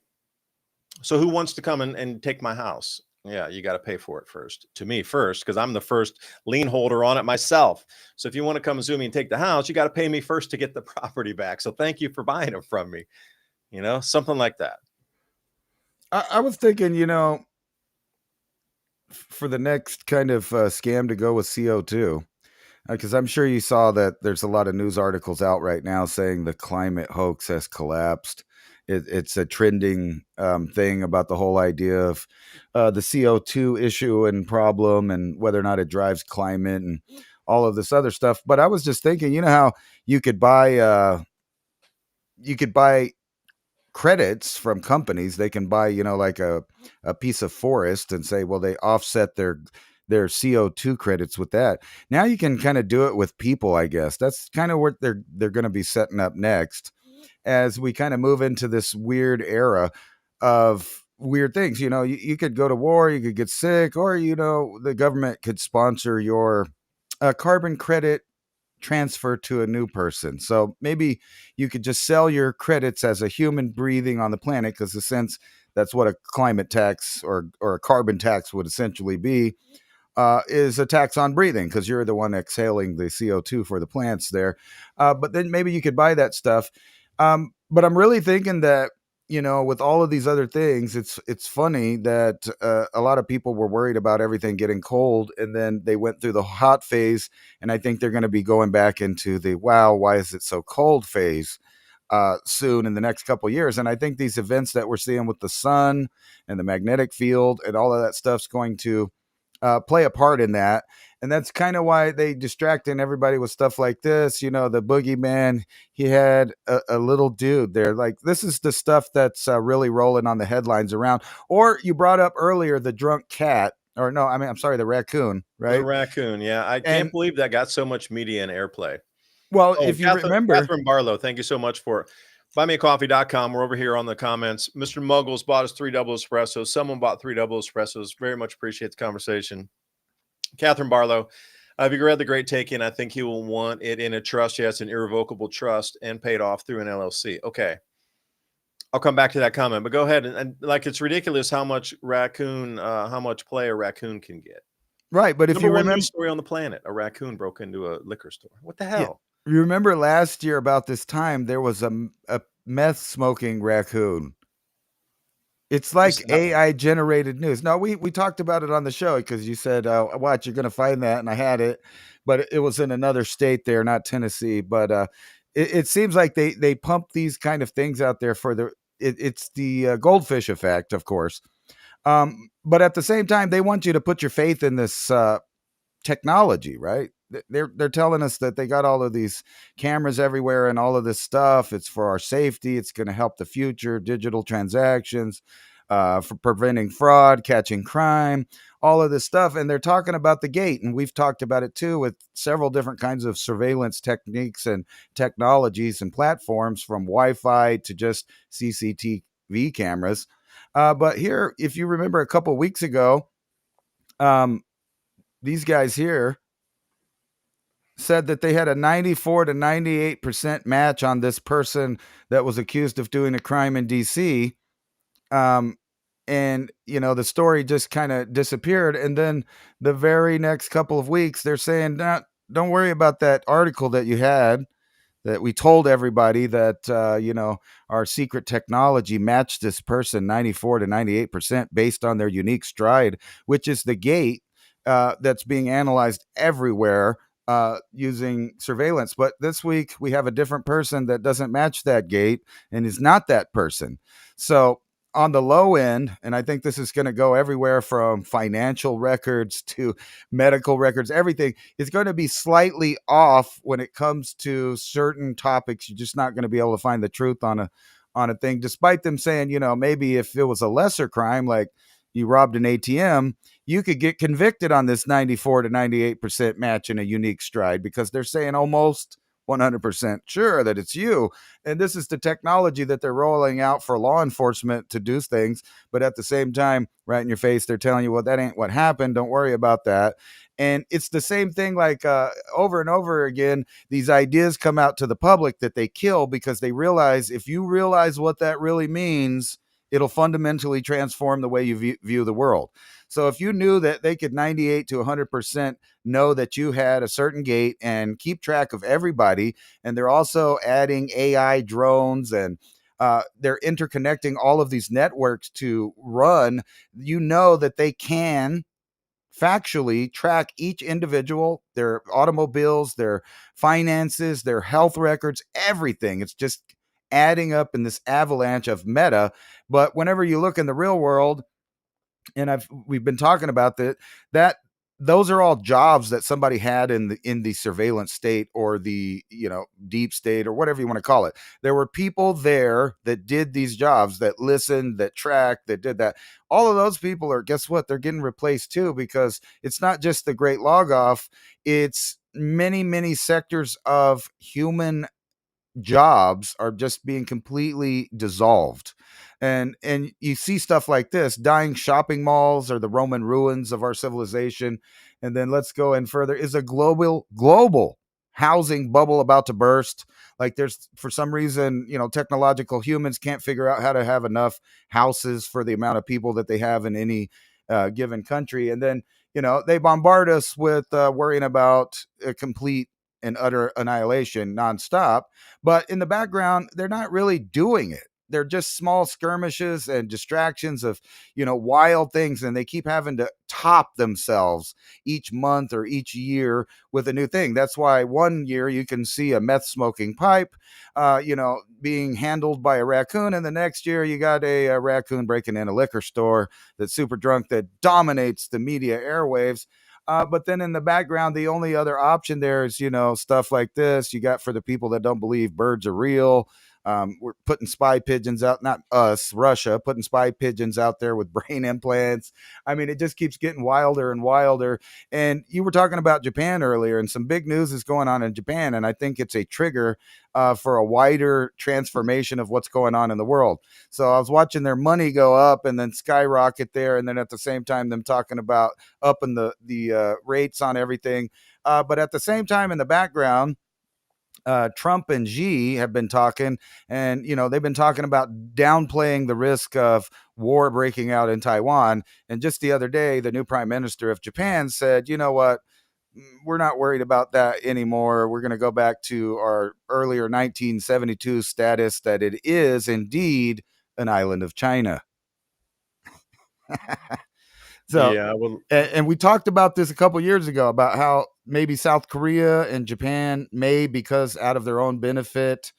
So who wants to come and take my house? Yeah, you got to pay for it first. To me first, because I'm the first lien holder on it myself. So if you want to come and sue me and take the house, you got to pay me first to get the property back. So thank you for buying it from me. Something like that. I was thinking, for the next kind of scam to go with CO2, because I'm sure you saw that there's a lot of news articles out right now saying the climate hoax has collapsed. It's a trending thing about the whole idea of the CO2 issue and problem and whether or not it drives climate and all of this other stuff. But I was just thinking, how you could buy credits from companies. They can buy, like a piece of forest and say, well, they offset their CO2 credits with that. Now you can kind of do it with people, I guess. That's kind of what they're going to be setting up next as we kind of move into this weird era of weird things. You could go to war, you could get sick, or, the government could sponsor your carbon credit transfer to a new person. So maybe you could just sell your credits as a human breathing on the planet, because in a sense that's what a climate tax or a carbon tax would essentially be, is a tax on breathing, because you're the one exhaling the CO2 for the plants there. But then maybe you could buy that stuff. But I'm really thinking that, with all of these other things, it's funny that a lot of people were worried about everything getting cold, and then they went through the hot phase, and I think they're going to be going back into the wow, why is it so cold phase soon in the next couple of years. And I think these events that we're seeing with the sun and the magnetic field and all of that stuff's going to play a part in that. And that's kind of why they distracting everybody with stuff like this. The boogeyman, he had a little dude there. Like, this is the stuff that's really rolling on the headlines around. Or you brought up earlier the drunk cat, or no, I'm sorry, the raccoon, The right? raccoon. Yeah. I can't And believe that got so much media and airplay. well, Oh, if you remember, Catherine Barlow, thank you so much for buymeacoffee.com. We're over here on the comments. Mr. Muggles bought us 3 double espressos. Someone bought 3 double espressos. Very much appreciate the conversation. Catherine Barlow, have you read The Great Taking? I think he will want it in a trust. Yes, an irrevocable trust and paid off through an LLC. Okay. I'll come back to that comment, but go ahead. And like, it's ridiculous how much play a raccoon can get. right. But if Number you one remember, news story on the planet, a raccoon broke into a liquor store. What the yeah, hell? you remember last year about this time, there was a meth smoking raccoon. It's like AI generated news. No, we talked about it on the show, because you said, watch, you're going to find that. And I had it, but it was in another state there, not Tennessee. But it seems like they pump these kind of things out there for it's the goldfish effect, of course. But at the same time, they want you to put your faith in this technology, right? They're telling us that they got all of these cameras everywhere and all of this stuff. It's for our safety. It's going to help the future, digital transactions, for preventing fraud, catching crime, all of this stuff. And they're talking about the gate, and we've talked about it too, with several different kinds of surveillance techniques and technologies and platforms, from Wi-Fi to just CCTV cameras. But here, if you remember a couple weeks ago, these guys here said that they had a 94 to 98% match on this person that was accused of doing a crime in DC. And the story just kind of disappeared. And then the very next couple of weeks, they're saying, nah, don't worry about that article that you had, that we told everybody that our secret technology matched this person 94 to 98% based on their unique stride, which is the gate that's being analyzed everywhere using surveillance. But this week we have a different person that doesn't match that gate and is not that person. So on the low end, and I think this is going to go everywhere from financial records to medical records, everything is going to be slightly off when it comes to certain topics. You're just not going to be able to find the truth on a thing, despite them saying, maybe if it was a lesser crime, like you robbed an ATM, you could get convicted on this 94 to 98% match in a unique stride, because they're saying almost 100% sure that it's you. And this is the technology that they're rolling out for law enforcement to do things. But at the same time, right in your face, they're telling you, well, that ain't what happened. Don't worry about that. And it's the same thing, like over and over again, these ideas come out to the public that they kill, because they realize, if you realize what that really means, it'll fundamentally transform the way you view the world. So if you knew that they could 98 to 100% know that you had a certain gate and keep track of everybody, and they're also adding AI drones, and they're interconnecting all of these networks to run, that they can factually track each individual, their automobiles, their finances, their health records, everything. It's just adding up in this avalanche of meta. But whenever you look in the real world, and we've been talking about that those are all jobs that somebody had in the surveillance state, or the deep state, or whatever you want to call it. There were people there that did these jobs, that listened, that tracked, that did that. All of those people are, guess what, they're getting replaced too, because it's not just the great log off, it's many sectors of human jobs are just being completely dissolved. And you see stuff like this. Dying shopping malls are the Roman ruins of our civilization. And then let's go in further, is a global housing bubble about to burst. Like there's, for some reason, technological humans can't figure out how to have enough houses for the amount of people that they have in any given country. And then, they bombard us with worrying about a complete and utter annihilation nonstop. But in the background, they're not really doing it. They're just small skirmishes and distractions of, wild things. And they keep having to top themselves each month or each year with a new thing. That's why one year you can see a meth smoking pipe, being handled by a raccoon. And the next year you got a raccoon breaking in a liquor store that's super drunk that dominates the media airwaves. But then in the background, the only other option there is, stuff like this. You got for the people that don't believe birds are real. We're putting spy pigeons out, not us, Russia, putting spy pigeons out there with brain implants. I mean, it just keeps getting wilder and wilder. And you were talking about Japan earlier, and some big news is going on in Japan. And I think it's a trigger for a wider transformation of what's going on in the world. So I was watching their money go up and then skyrocket there. And then at the same time, them talking about upping the rates on everything. But at the same time, in the background, Trump and Xi have been talking, and they've been talking about downplaying the risk of war breaking out in Taiwan. And just the other day, the new prime minister of Japan said, "You know what? We're not worried about that anymore. We're going to go back to our earlier 1972 status that it is indeed an island of China." So, Yeah, well, and we talked about this a couple years ago about how maybe South Korea and Japan may, because out of their own benefit,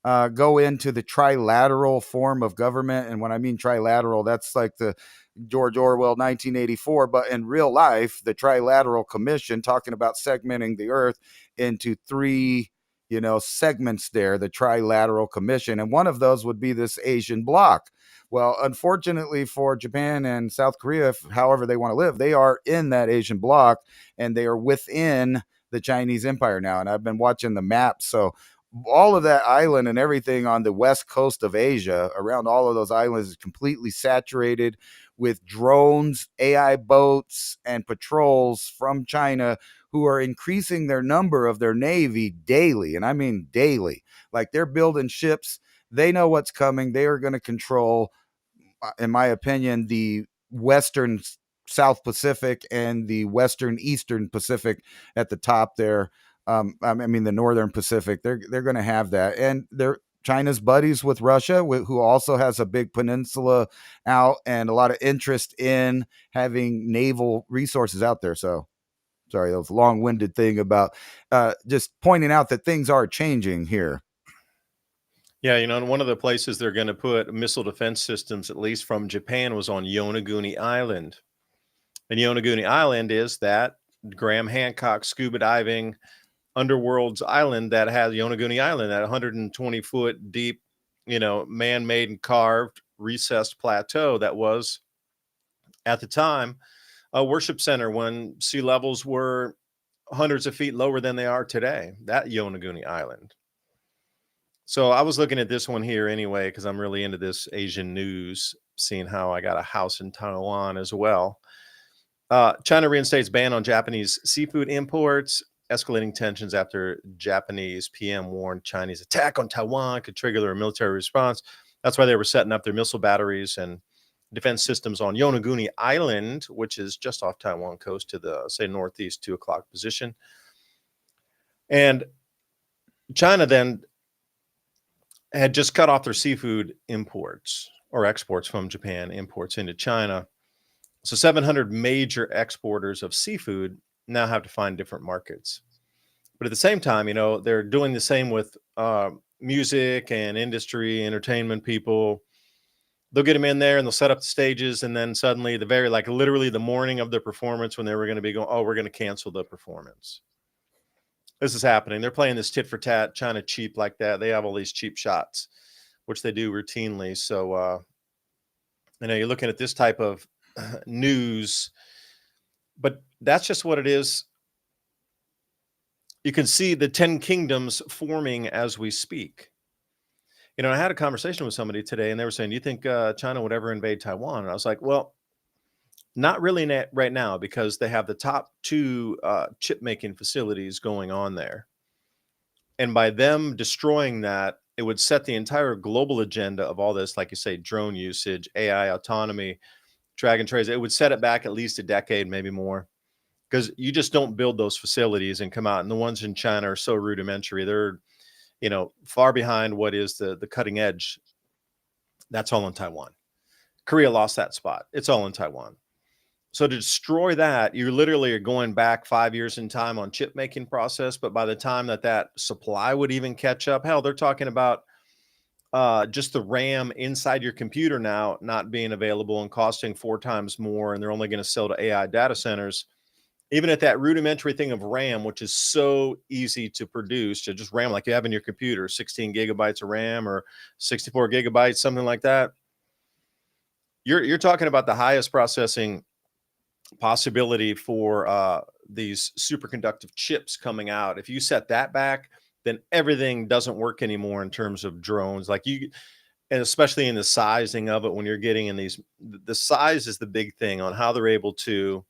go into the trilateral form of government. And when I mean trilateral, that's like the George Orwell 1984, but in real life, the Trilateral Commission, talking about segmenting the earth into three segments there, the Trilateral Commission. And one of those would be this Asian bloc. Well, unfortunately for Japan and South Korea, however they want to live, they are in that Asian bloc and they are within the Chinese empire now. And I've been watching the maps. So all of that island and everything on the west coast of Asia, around all of those islands, is completely saturated with drones, AI boats, and patrols from China who are increasing their number of their navy daily. And I mean daily. Like they're building ships. They know what's coming. They are going to control, in my opinion, the Western South Pacific and the Western Eastern Pacific at the top there. I mean, the Northern Pacific, they're going to have that. And they're China's buddies with Russia, who also has a big peninsula out and a lot of interest in having naval resources out there. So, sorry, that was a long-winded thing about just pointing out that things are changing here. yeah, and one of the places they're going to put missile defense systems, at least from Japan, was on Yonaguni Island. And Yonaguni Island is that Graham Hancock scuba diving underworld's island that has Yonaguni Island, that 120-foot deep, man-made and carved recessed plateau that was, at the time, a worship center when sea levels were hundreds of feet lower than they are today, that Yonaguni Island. So I was looking at this one here anyway, because I'm really into this Asian news, seeing how I got a house in Taiwan as well. China reinstates ban on Japanese seafood imports, escalating tensions after Japanese PM warned Chinese attack on Taiwan could trigger a military response. That's why they were setting up their missile batteries and defense systems on Yonaguni Island, which is just off Taiwan coast to the, say, northeast 2 o'clock position. And China then had just cut off their seafood imports or exports from Japan, imports into China. So 700 major exporters of seafood now have to find different markets. But at the same time, they're doing the same with music and industry, entertainment people. They'll get them in there and they'll set up the stages. And then suddenly literally the morning of the performance, when they were going to be going, oh, we're going to cancel the performance. This is happening. They're playing this tit for tat, China cheap like that. They have all these cheap shots, which they do routinely. So, you're looking at this type of news, but that's just what it is. You can see the 10 kingdoms forming as we speak. I had a conversation with somebody today and they were saying, do you think China would ever invade Taiwan? And I was like, well, not really right now, because they have the top 2 chip making facilities going on there. And by them destroying that, it would set the entire global agenda of all this, like you say, drone usage, AI, autonomy, track and trace. It would set it back at least a decade, maybe more, because you just don't build those facilities and come out. And the ones in China are so rudimentary. They're, far behind what is the cutting edge. That's all in Taiwan. Korea lost that spot. It's all in Taiwan. So to destroy that, you literally are going back 5 years in time on chip making process. But by the time that supply would even catch up, hell, they're talking about just the RAM inside your computer now not being available and costing 4 times more. And they're only going to sell to AI data centers. Even at that rudimentary thing of RAM, which is so easy to produce, to just RAM like you have in your computer, 16 gigabytes of RAM or 64 gigabytes, something like that. You're talking about the highest processing possibility for these superconductive chips coming out. If you set that back, then everything doesn't work anymore in terms of drones. And especially in the sizing of it, when you're getting in the size is the big thing on how they're able to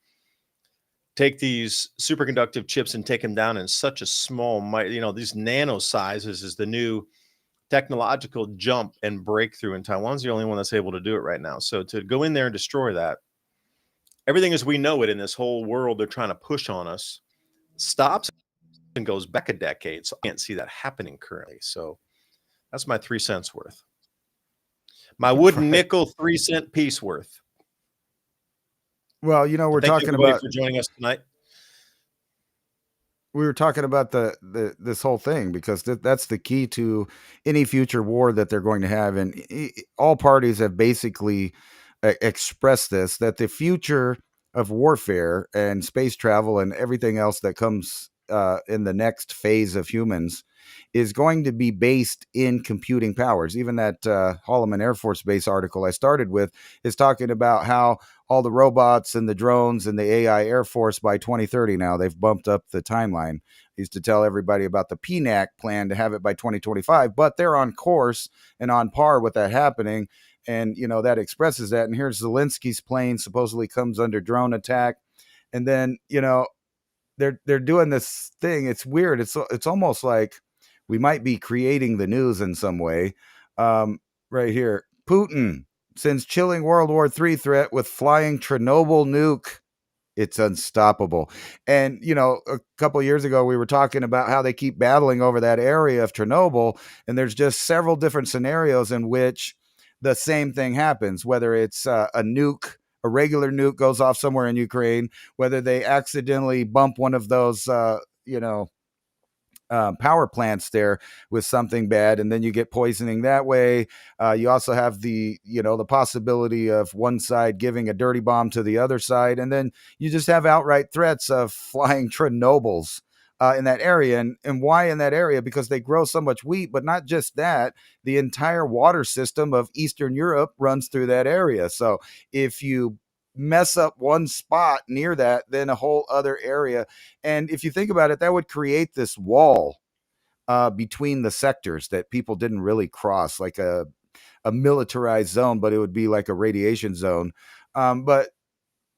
take these superconductive chips and take them down in such a small, these nano sizes is the new technological jump and breakthrough. And Taiwan's the only one that's able to do it right now. So to go in there and destroy that, everything as we know it in this whole world they're trying to push on us stops and goes back a decade. So I can't see that happening currently. So that's my 3 cents worth. My wooden nickel 3 cent piece worth. Well, we're Thank talking everybody about for joining us tonight. we were talking about this whole thing because that's the key to any future war that they're going to have, and all parties have basically expressed this, that the future of warfare and space travel and everything else that comes in the next phase of humans is going to be based in computing powers. Even that Holloman Air Force Base article I started with is talking about how all the robots and the drones and the AI Air Force by 2030 now, they've bumped up the timeline. I used to tell everybody about the PNAC plan to have it by 2025, but they're on course and on par with that happening. And, that expresses that. And here's Zelensky's plane supposedly comes under drone attack. And then, they're doing this thing. It's weird. It's almost like we might be creating the news in some way. Right here, Putin sends chilling World War III threat with flying Chernobyl nuke. It's unstoppable. And, a couple of years ago, we were talking about how they keep battling over that area of Chernobyl. And there's just several different scenarios in which the same thing happens, whether it's a nuke, a regular nuke goes off somewhere in Ukraine, whether they accidentally bump one of those, power plants there with something bad, and then you get poisoning that way. You also have the possibility of one side giving a dirty bomb to the other side, and then you just have outright threats of flying Chernobyls in that area. And why in that area? Because they grow so much wheat, but not just that, the entire water system of Eastern Europe runs through that area. So if you mess up one spot near that, then a whole other area. And if you think about it, that would create this wall between the sectors that people didn't really cross, like a militarized zone, but it would be like a radiation zone. But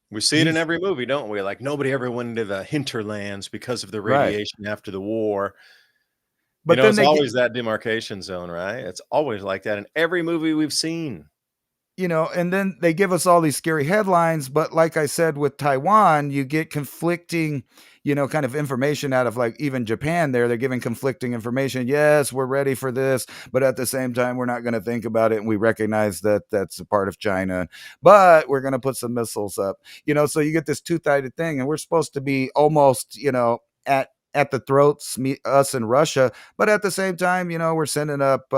we see it in every movie, don't we? Like nobody ever went into the hinterlands because of the radiation after the war. But it's always that demarcation zone, right? It's always like that in every movie we've seen. And then they give us all these scary headlines. But like I said, with Taiwan, you get conflicting, kind of information out of like even Japan there. They're giving conflicting information. Yes, we're ready for this. But at the same time, we're not going to think about it. And we recognize that that's a part of China. But we're going to put some missiles up, so you get this two-sided thing. And we're supposed to be almost, at the throats, us and Russia. But at the same time, we're sending up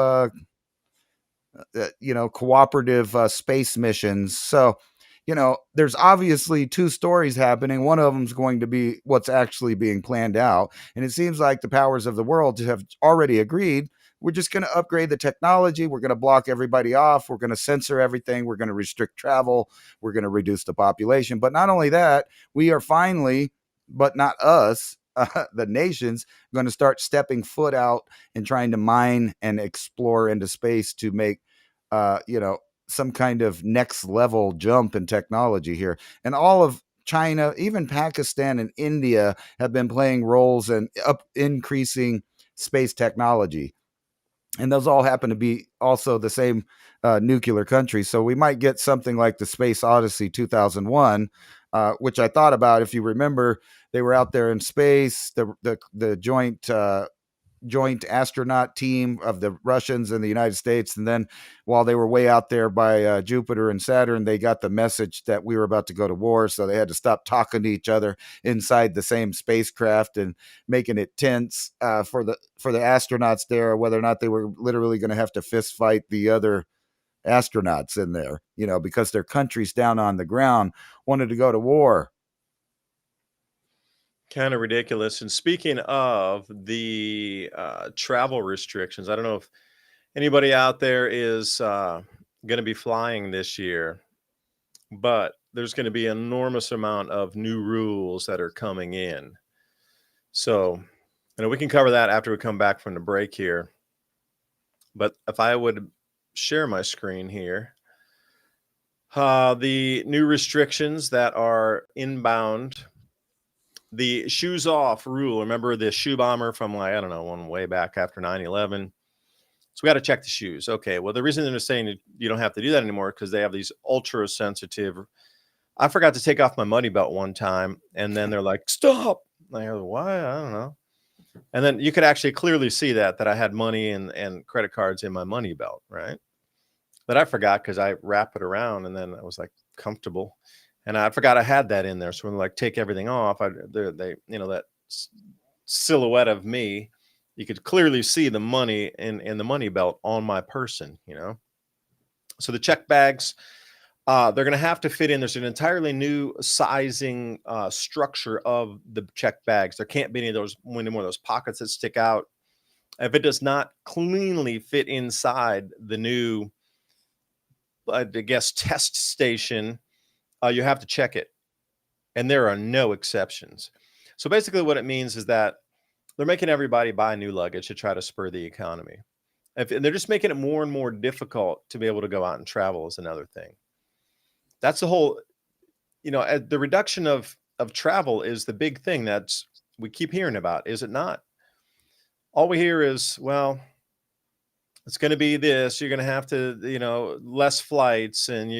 cooperative space missions. So, there's obviously two stories happening. One of them is going to be what's actually being planned out. And it seems like the powers of the world have already agreed. We're just going to upgrade the technology. We're going to block everybody off. We're going to censor everything. We're going to restrict travel. We're going to reduce the population. But not only that, we are finally, but not us, the nation's going to start stepping foot out and trying to mine and explore into space to make, some kind of next level jump in technology here. And all of China, even Pakistan and India have been playing roles and increasing space technology. And those all happen to be also the same nuclear countries. So we might get something like the Space Odyssey 2001, which I thought about. If you remember, they were out there in space, the joint astronaut team of the Russians and the United States. And then while they were way out there by Jupiter and Saturn, they got the message that we were about to go to war. So they had to stop talking to each other inside the same spacecraft and making it tense for the astronauts there, whether or not they were literally going to have to fist fight the other astronauts in there, because their countries down on the ground wanted to go to war. Kind of ridiculous. And speaking of the travel restrictions, I don't know if anybody out there is going to be flying this year, but there's going to be an enormous amount of new rules that are coming in. So, we can cover that after we come back from the break here. But if I would share my screen here, the new restrictions that are inbound. The shoes off rule. Remember the shoe bomber from one way back after 9/11. So we got to check the shoes. Okay. Well, the reason they're saying you don't have to do that anymore because they have these ultra sensitive. I forgot to take off my money belt one time, and then they're like, "Stop!" I go, "Why? I don't know." And then you could actually clearly see that I had money and credit cards in my money belt, right? But I forgot because I wrap it around, and then I was like comfortable. And I forgot I had that in there. So when they take everything off, that silhouette of me, you could clearly see the money in the money belt on my person, So the check bags, they're going to have to fit in. There's an entirely new sizing structure of the check bags. There can't be any more of those pockets that stick out. If it does not cleanly fit inside the new, I guess, test station, you have to check it, and there are no exceptions. So basically what it means is that they're making everybody buy new luggage to try to spur the economy. And they're just making it more and more difficult to be able to go out and travel is another thing. That's the whole, the reduction of travel is the big thing we keep hearing about, is it not? All we hear is, well, it's going to be this, you're going to have to, less flights, and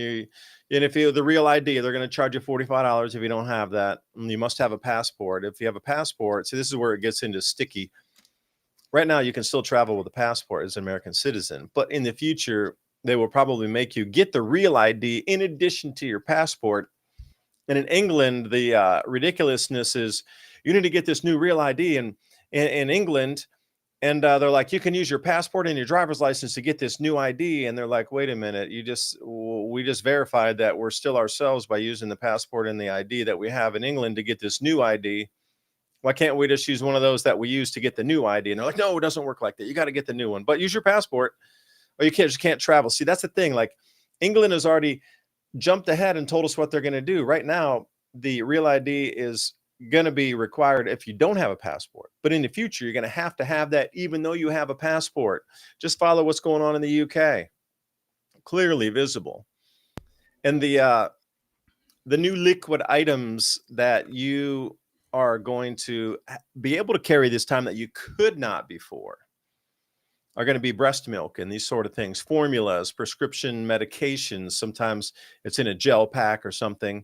if you the real ID, they're going to charge you $45 if you don't have that. You must have a passport. If you have a passport, see, this is where it gets into sticky. Right now, you can still travel with a passport as an American citizen, but in the future, they will probably make you get the real ID in addition to your passport. And in England, the ridiculousness is you need to get this new real ID in England. And they're like, you can use your passport and your driver's license to get this new ID. And they're like, wait a minute, we just verified that we're still ourselves by using the passport and the ID that we have in England to get this new ID. Why can't we just use one of those that we use to get the new ID? And they're like, no, it doesn't work like that. You got to get the new one, but use your passport or you just can't travel. See, that's the thing. Like, England has already jumped ahead and told us what they're going to do. Right now, the real ID is going to be required if you don't have a passport, but in the future you're going to have that even though you have a passport. Just follow what's going on in the UK, clearly visible. And the new liquid items that you are going to be able to carry this time that you could not before are going to be breast milk and these sort of things, formulas, prescription medications. Sometimes it's in a gel pack or something.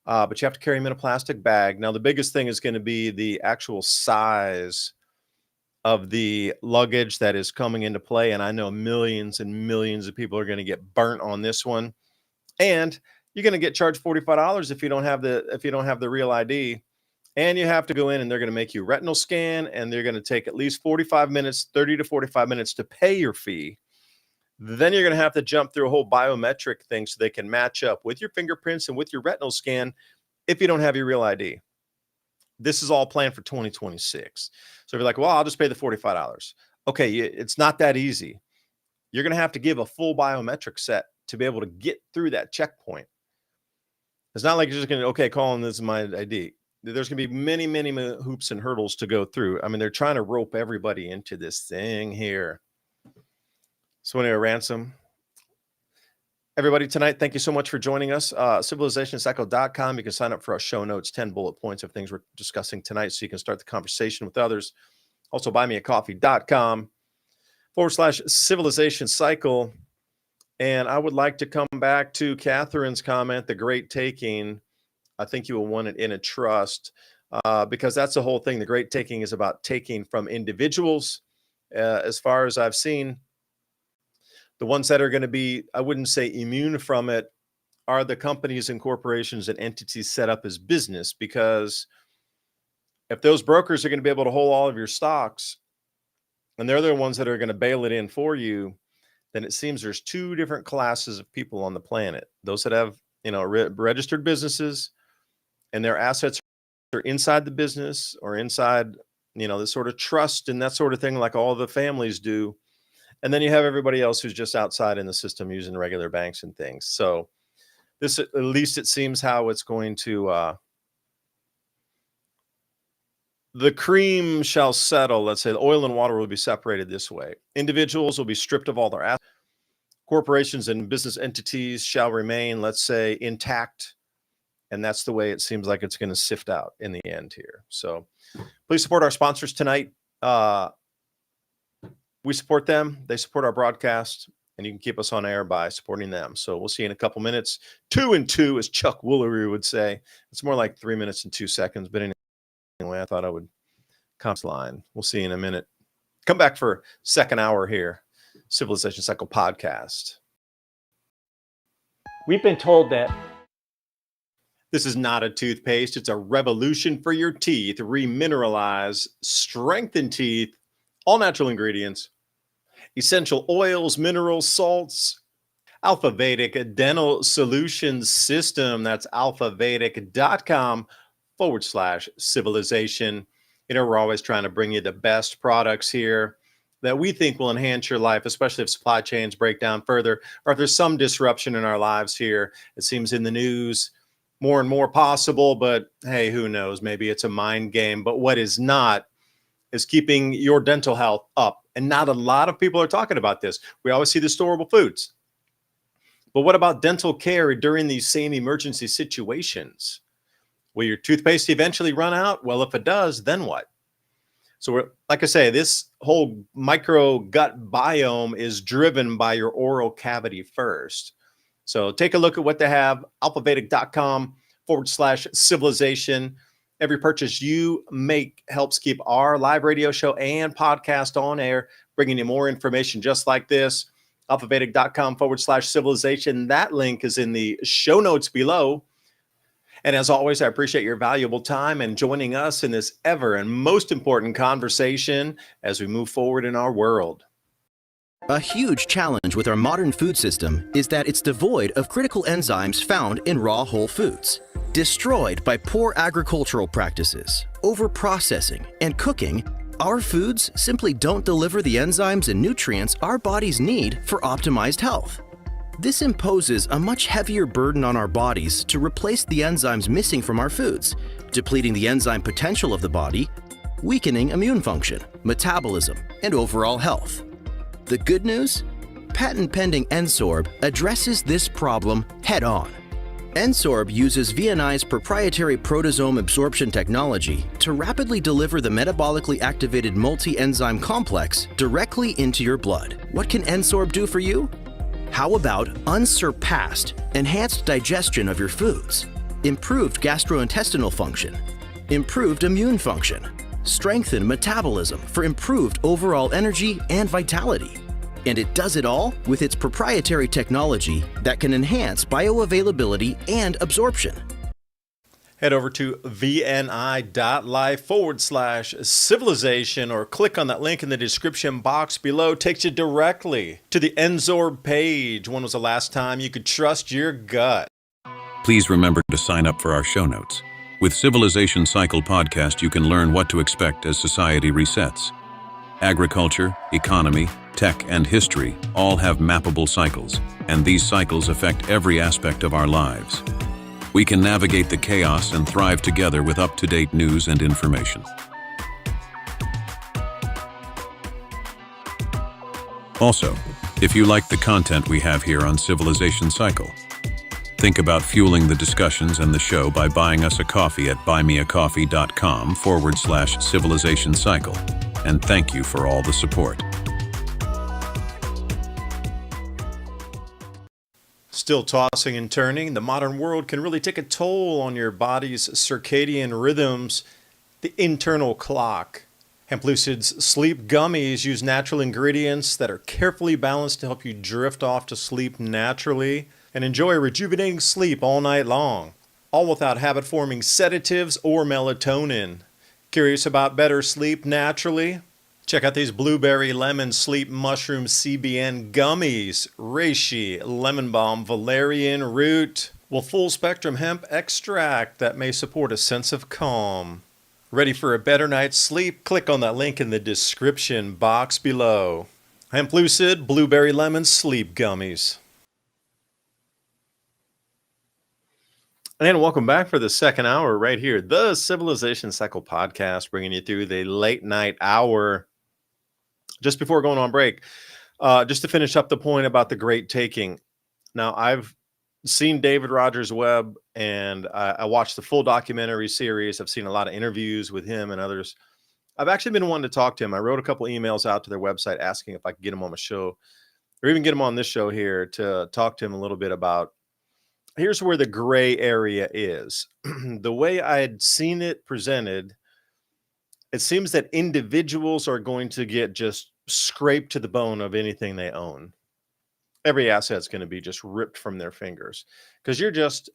But you have to carry them in a plastic bag. Now, the biggest thing is going to be the actual size of the luggage that is coming into play. And I know millions and millions of people are going to get burnt on this one. And you're going to get charged $45 if you don't have the real ID. And you have to go in and they're going to make you retinal scan, and they're going to take at least 45 minutes, 30 to 45 minutes to pay your fee. Then you're going to have to jump through a whole biometric thing so they can match up with your fingerprints and with your retinal scan if you don't have your real ID. This is all planned for 2026. So if you're like, well, I'll just pay the $45. Okay, it's not that easy. You're going to have to give a full biometric set to be able to get through that checkpoint. It's not like you're just going to, okay, Colin, this is my ID. There's going to be many, many hoops and hurdles to go through. I mean, they're trying to rope everybody into this thing here. So anyway, Ransom, everybody tonight, thank you so much for joining us. Civilizationcycle.com. You can sign up for our show notes, 10 bullet points of things we're discussing tonight so you can start the conversation with others. Also, buymeacoffee.com/civilization cycle. And I would like to come back to Catherine's comment, the great taking. I think you will want it in a trust because that's the whole thing. The great taking is about taking from individuals. As far as I've seen, the ones that are going to be, I wouldn't say immune from it, are the companies and corporations and entities set up as business, because if those brokers are going to be able to hold all of your stocks and they're the ones that are going to bail it in for you, then it seems there's two different classes of people on the planet. Those that have, registered businesses and their assets are inside the business or inside, this sort of trust and that sort of thing, like all the families do. And then you have everybody else who's just outside in the system using regular banks and things. So this, at least it seems how it's going to, the cream shall settle. Let's say the oil and water will be separated this way. Individuals will be stripped of all their assets. Corporations and business entities shall remain, let's say, intact. And that's the way it seems like it's going to sift out in the end here. So please support our sponsors tonight. We support them. They support our broadcast. And you can keep us on air by supporting them. So we'll see you in a couple minutes. 2 and 2, as Chuck Woolery would say. It's more like 3 minutes and 2 seconds. But anyway, I thought I would come line. We'll see you in a minute. Come back for second hour here. Civilization Cycle podcast. We've been told that this is not a toothpaste. It's a revolution for your teeth. Remineralize, strengthen teeth, all natural ingredients, essential oils, minerals, salts, Alpha Vedic Dental Solutions System. That's alphavedic.com/civilization. We're always trying to bring you the best products here that we think will enhance your life, especially if supply chains break down further, or if there's some disruption in our lives here. It seems in the news more and more possible, but hey, who knows? Maybe it's a mind game. But what is not is keeping your dental health up. And not a lot of people are talking about this. We always see the storable foods. But what about dental care during these same emergency situations? Will your toothpaste eventually run out? Well, if it does, then what? So like I say, this whole micro gut biome is driven by your oral cavity first. So take a look at what they have, alphavedic.com/civilization. Every purchase you make helps keep our live radio show and podcast on air, bringing you more information just like this. alphavedic.com/civilization. That link is in the show notes below. And as always, I appreciate your valuable time and joining us in this ever and most important conversation as we move forward in our world. A huge challenge with our modern food system is that it's devoid of critical enzymes found in raw whole foods. Destroyed by poor agricultural practices, over-processing, and cooking, our foods simply don't deliver the enzymes and nutrients our bodies need for optimized health. This imposes a much heavier burden on our bodies to replace the enzymes missing from our foods, depleting the enzyme potential of the body, weakening immune function, metabolism, and overall health. The good news? Patent-pending Ensorb addresses this problem head-on. Ensorb uses VNI's proprietary proteasome absorption technology to rapidly deliver the metabolically activated multi-enzyme complex directly into your blood. What can Ensorb do for you? How about unsurpassed, enhanced digestion of your foods, improved gastrointestinal function, improved immune function, strengthened metabolism for improved overall energy and vitality? And it does it all with its proprietary technology that can enhance bioavailability and absorption. Head over to vni.life/civilization or click on that link in the description box below. Takes you directly to the Ensorb page. When was the last time you could trust your gut? Please remember to sign up for our show notes. With Civilization Cycle podcast, you can learn what to expect as society resets. Agriculture, economy, tech, and history all have mappable cycles, and these cycles affect every aspect of our lives. We can navigate the chaos and thrive together with up-to-date news and information. Also, if you like the content we have here on Civilization Cycle, think about fueling the discussions and the show by buying us a coffee at buymeacoffee.com/civilization cycle and thank you for all the support. Still tossing and turning, the modern world can really take a toll on your body's circadian rhythms, the internal clock. Hemp Lucid's sleep gummies use natural ingredients that are carefully balanced to help you drift off to sleep naturally and enjoy rejuvenating sleep all night long, all without habit-forming sedatives or melatonin. Curious about better sleep naturally? Check out these blueberry lemon sleep mushroom CBN gummies, reishi, lemon balm, valerian root, with full spectrum hemp extract that may support a sense of calm. Ready for a better night's sleep? Click on that link in the description box below. Hemp Lucid Blueberry Lemon Sleep Gummies. And welcome back for the second hour right here. The Civilization Cycle podcast, bringing you through the late night hour. Just before going on break, just to finish up the point about the great taking. Now, I've seen David Rogers Webb, and I watched the full documentary series. I've seen a lot of interviews with him and others. I've actually been wanting to talk to him. I wrote a couple emails out to their website asking if I could get him on the show, or even get him on this show here to talk to him a little bit about, here's where the gray area is. The way I had seen it presented, it seems that individuals are going to get just scraped to the bone of anything they own. Every asset's going to be just ripped from their fingers because you're just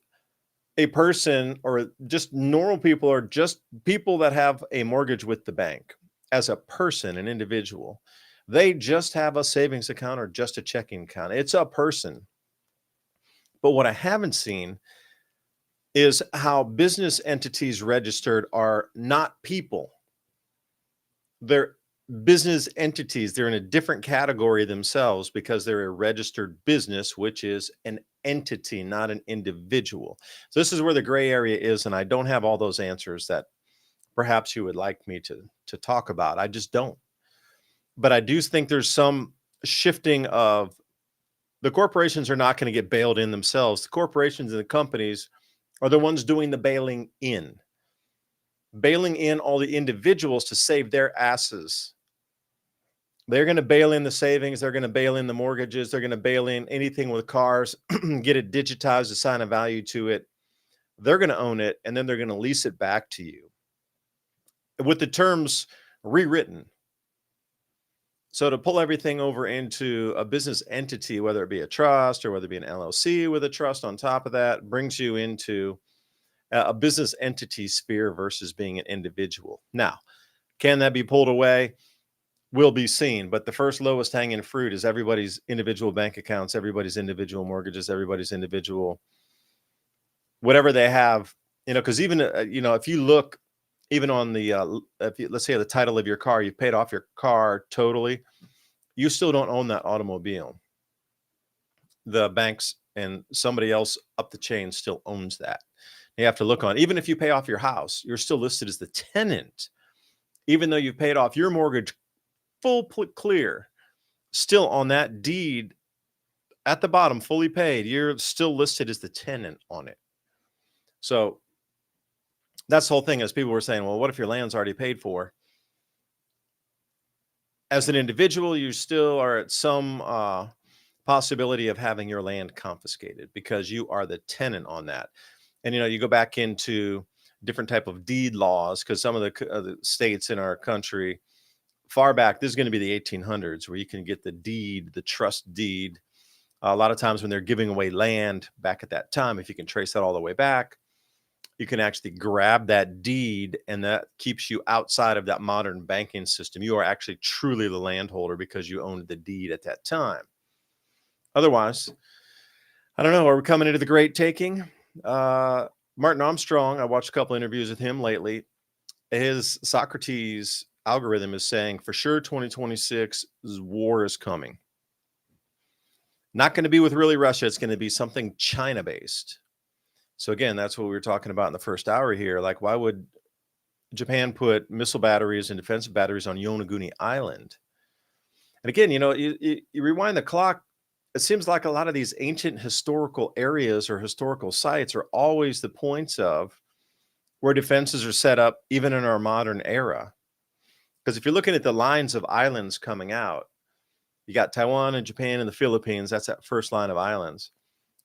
a person, or just normal people, or just people that have a mortgage with the bank. As a person, an individual, they just have a savings account or just a checking account. It's a person. But what I haven't seen is how business entities registered are not people. They're business entities. They're in a different category themselves because they're a registered business, which is an entity, not an individual. So this is where the gray area is, and I don't have all those answers that perhaps you would like me to talk about. I just don't. But I do think there's some shifting of, the corporations are not going to get bailed in themselves. The corporations and the companies are the ones doing the bailing in all the individuals to save their asses. They're going to bail in the savings. They're going to bail in the mortgages. They're going to bail in anything with cars, get it digitized, assign a value to it. They're going to own it, and then they're going to lease it back to you with the terms rewritten. So to pull everything over into a business entity, whether it be a trust or whether it be an LLC with a trust on top of that, brings you into a business entity sphere versus being an individual. Now, can that be pulled away? Will be seen. But the first lowest hanging fruit is everybody's individual bank accounts, everybody's individual mortgages, everybody's individual, whatever they have, because even, if you look even on the, let's say the title of your car, you've paid off your car totally, you still don't own that automobile. The banks and somebody else up the chain still owns that. You have to look on, even if you pay off your house, you're still listed as the tenant, even though you've paid off your mortgage full clear, still on that deed at the bottom, fully paid, you're still listed as the tenant on it. So that's the whole thing, as people were saying, well, what if your land's already paid for? As an individual, you still are at some possibility of having your land confiscated because you are the tenant on that. And, you go back into different type of deed laws, because some of the states in our country, far back, this is going to be the 1800s, where you can get the deed, the trust deed. A lot of times when they're giving away land back at that time, if you can trace that all the way back, you can actually grab that deed, and that keeps you outside of that modern banking system. You are actually truly the landholder because you owned the deed at that time. Otherwise, I don't know. Are we coming into the great taking? Martin Armstrong, I watched a couple interviews with him lately. His Socrates algorithm is saying for sure 2026 war is coming. Not going to be with really Russia. It's going to be something China based. So again, that's what we were talking about in the first hour here. Like, why would Japan put missile batteries and defensive batteries on Yonaguni Island? And again, you rewind the clock, it seems like a lot of these ancient historical areas or historical sites are always the points of where defenses are set up, even in our modern era. Because if you're looking at the lines of islands coming out, you got Taiwan and Japan and the Philippines. That's that first line of islands.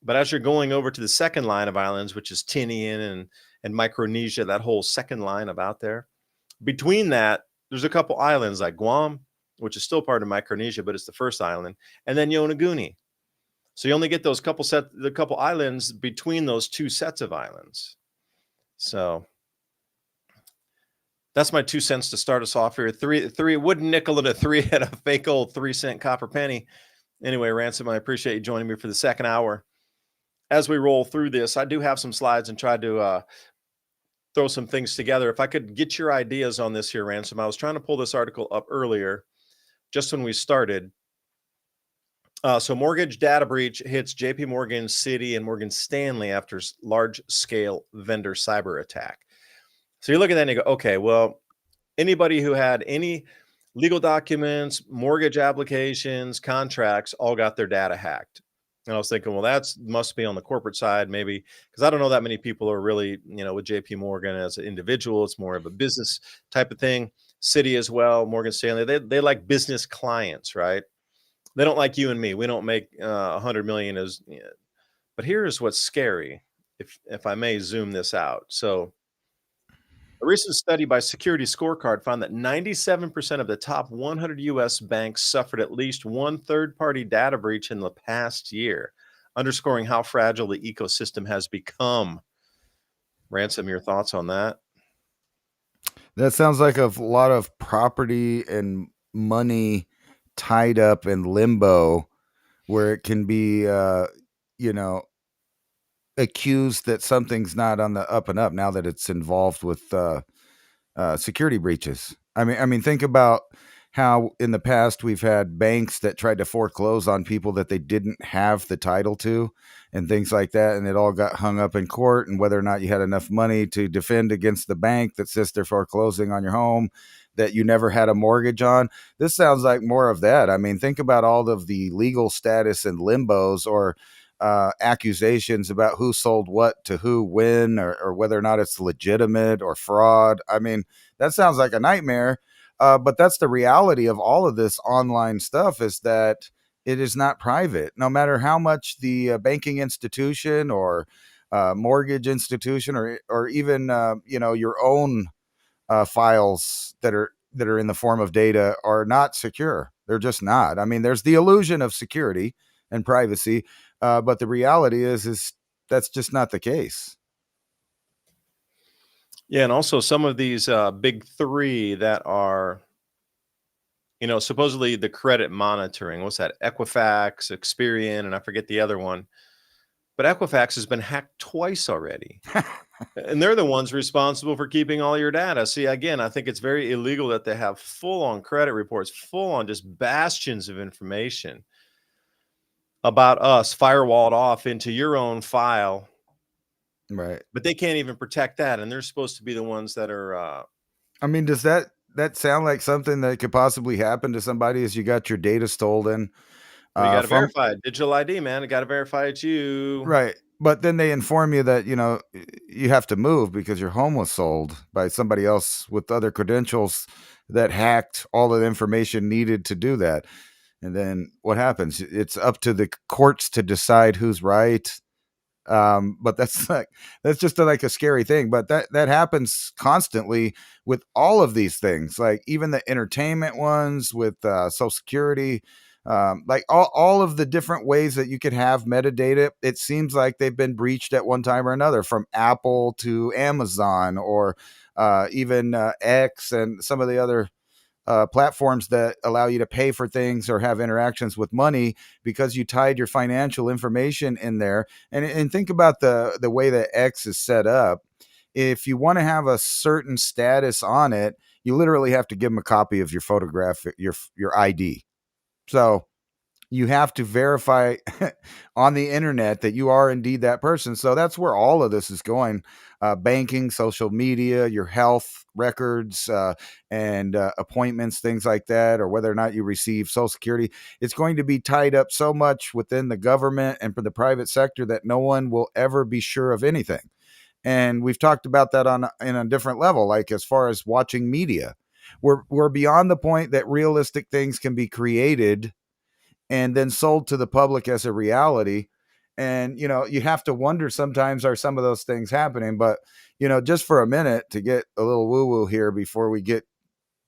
But as you're going over to the second line of islands, which is Tinian and Micronesia, that whole second line of out there, between that, there's a couple islands like Guam, which is still part of Micronesia, but it's the first island, and then Yonaguni. So you only get those the couple islands between those two sets of islands. So that's my 2 cents to start us off here. Three wooden nickel and a 3 and a fake old 3-cent copper penny. Anyway, Ransom, I appreciate you joining me for the second hour. As we roll through this, I do have some slides and tried to throw some things together. If I could get your ideas on this here, Ransom. I was trying to pull this article up earlier, just when we started. So mortgage data breach hits JP Morgan, Citi, and Morgan Stanley after large-scale vendor cyber attack. So you look at that and you go, okay, well, anybody who had any legal documents, mortgage applications, contracts, all got their data hacked. And I was thinking, well, that must be on the corporate side, maybe, because I don't know that many people are really, with JP Morgan as an individual. It's more of a business type of thing. Citi as well, Morgan Stanley, they like business clients, right? They don't like you and me. We don't make 100 million as, but here's what's scary. If I may zoom this out. So a recent study by Security Scorecard found that 97% of the top 100 U.S. banks suffered at least one third-party data breach in the past year, underscoring how fragile the ecosystem has become. Ransom, your thoughts on that? That sounds like a lot of property and money tied up in limbo, where it can be, accused that something's not on the up and up now that it's involved with security breaches. I mean, think about how in the past we've had banks that tried to foreclose on people that they didn't have the title to and things like that. And it all got hung up in court, and whether or not you had enough money to defend against the bank that says they're foreclosing on your home that you never had a mortgage on. This sounds like more of that. I mean, think about all of the legal status and limbos or accusations about who sold what to who when, or whether or not it's legitimate or fraud. I mean, that sounds like a nightmare. But that's the reality of all of this online stuff, is that it is not private. No matter how much the banking institution or mortgage institution or even your own files that are in the form of data are not secure. They're just not. I mean, there's the illusion of security and privacy, but the reality is that's just not the case. Yeah, and also some of these big three that are, supposedly the credit monitoring. What's that? Equifax, Experian, and I forget the other one. But Equifax has been hacked twice already. And they're the ones responsible for keeping all your data. See, again, I think it's very illegal that they have full-on credit reports, full-on just bastions of information about us firewalled off into your own file. Right. But they can't even protect that. And they're supposed to be the ones that are... I mean, does that sound like something that could possibly happen to somebody as you got your data stolen? You got to verify it. Digital ID, man. I got to verify it's you. Right. But then they inform you that, you have to move because your home was sold by somebody else with other credentials that hacked all of the information needed to do that. And then what happens? It's up to the courts to decide who's right. But that's just like a scary thing. But that happens constantly with all of these things, like even the entertainment ones with Social Security. Like all of the different ways that you could have metadata, it seems like they've been breached at one time or another, from Apple to Amazon, or even X and some of the other platforms that allow you to pay for things or have interactions with money because you tied your financial information in there. And think about the way that X is set up. If you want to have a certain status on it, you literally have to give them a copy of your photograph, your ID. So you have to verify on the internet that you are indeed that person. So that's where all of this is going. Banking, social media, your health records, and appointments, things like that, or whether or not you receive Social Security. It's going to be tied up so much within the government and for the private sector that no one will ever be sure of anything. And we've talked about that in a different level, like as far as watching media. We're beyond the point that realistic things can be created and then sold to the public as a reality. And, you have to wonder sometimes, are some of those things happening? But, just for a minute to get a little woo woo here before we get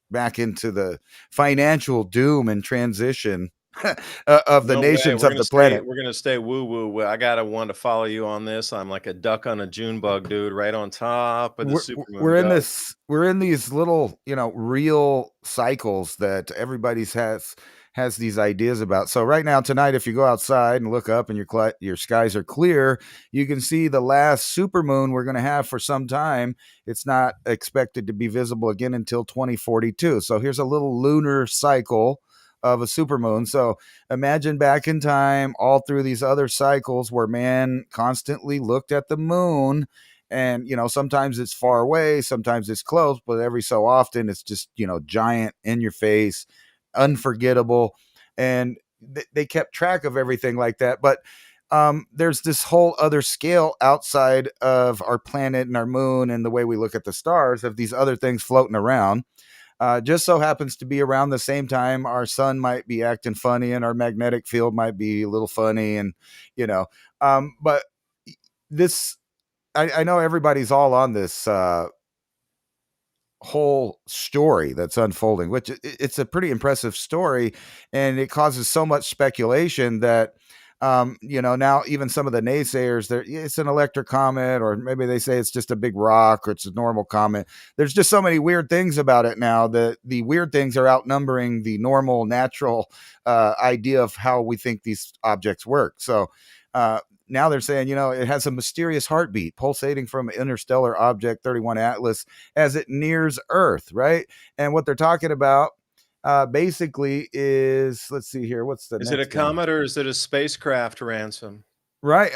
back into the financial doom and transition of the No way. nations of the planet. We're gonna stay woo woo. I gotta want to follow you on this. I'm like a duck on a June bug, dude, right on top of the supermoon belt. We're in these little, real cycles that everybody's has these ideas about. So right now tonight, if you go outside and look up and your skies are clear, you can see the last supermoon we're going to have for some time. It's not expected to be visible again until 2042. So here's a little lunar cycle of a supermoon. So imagine back in time, all through these other cycles where man constantly looked at the moon. And, sometimes it's far away, sometimes it's close, but every so often it's just, giant in your face, unforgettable. And they kept track of everything like that. But there's this whole other scale outside of our planet and our moon and the way we look at the stars of these other things floating around. Just so happens to be around the same time our sun might be acting funny and our magnetic field might be a little funny. And, but this, I know everybody's all on this whole story that's unfolding, which it's a pretty impressive story, and it causes so much speculation that now even some of the naysayers, it's an electric comet, or maybe they say it's just a big rock, or it's a normal comet. There's just so many weird things about it now that the weird things are outnumbering the normal, natural idea of how we think these objects work. So now they're saying, it has a mysterious heartbeat pulsating from interstellar object 31 Atlas as it nears Earth, right? And what they're talking about basically is, let's see here, what's the Is it a next one? comet or is it a spacecraft ransom? Right.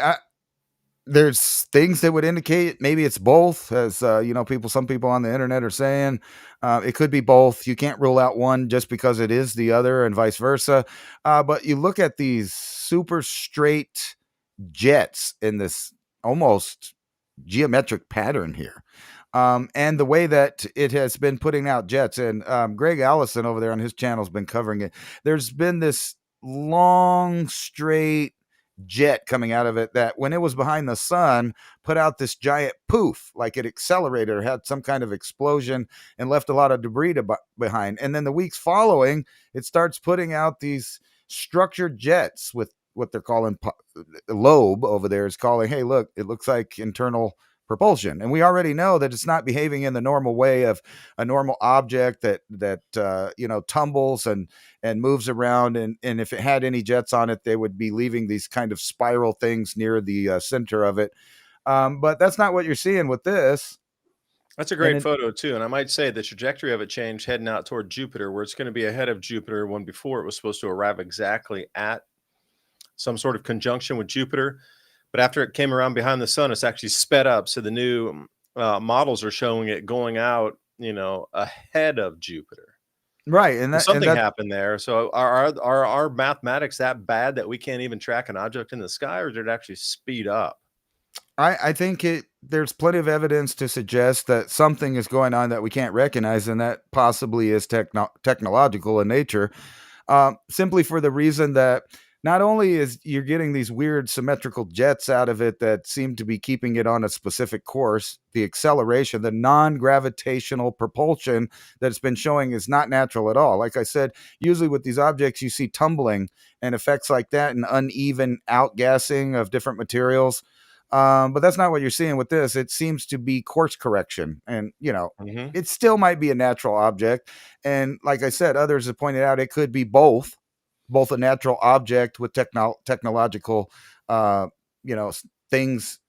There's things that would indicate maybe it's both, as some people on the internet are saying. It could be both. You can't rule out one just because it is the other, and vice versa. But you look at these super straight jets in this almost geometric pattern here. And the way that it has been putting out jets, and Greg Allison over there on his channel has been covering it. There's been this long, straight jet coming out of it that when it was behind the sun put out this giant poof, like it accelerated or had some kind of explosion and left a lot of debris behind. And then the weeks following, it starts putting out these structured jets with what they're calling Loeb over there is calling, hey, look, it looks like internal propulsion. And we already know that it's not behaving in the normal way of a normal object that tumbles and moves around. And if it had any jets on it, they would be leaving these kind of spiral things near the center of it. But that's not what you're seeing with this. That's a great photo too. And I might say the trajectory of it changed heading out toward Jupiter, where it's going to be ahead of Jupiter, when before it was supposed to arrive exactly at some sort of conjunction with Jupiter. But after it came around behind the sun, it's actually sped up. So the new models are showing it going out, ahead of Jupiter. Right. And something happened there. So are our mathematics that bad that we can't even track an object in the sky, or did it actually speed up? I think there's plenty of evidence to suggest that something is going on that we can't recognize, and that possibly is technological in nature, simply for the reason that not only is you're getting these weird symmetrical jets out of it that seem to be keeping it on a specific course, the acceleration, the non-gravitational propulsion that it's been showing is not natural at all. Like I said, usually with these objects, you see tumbling and effects like that and uneven outgassing of different materials. But that's not what you're seeing with this. It seems to be course correction, and it still might be a natural object. And like I said, others have pointed out it could be both a natural object with technological things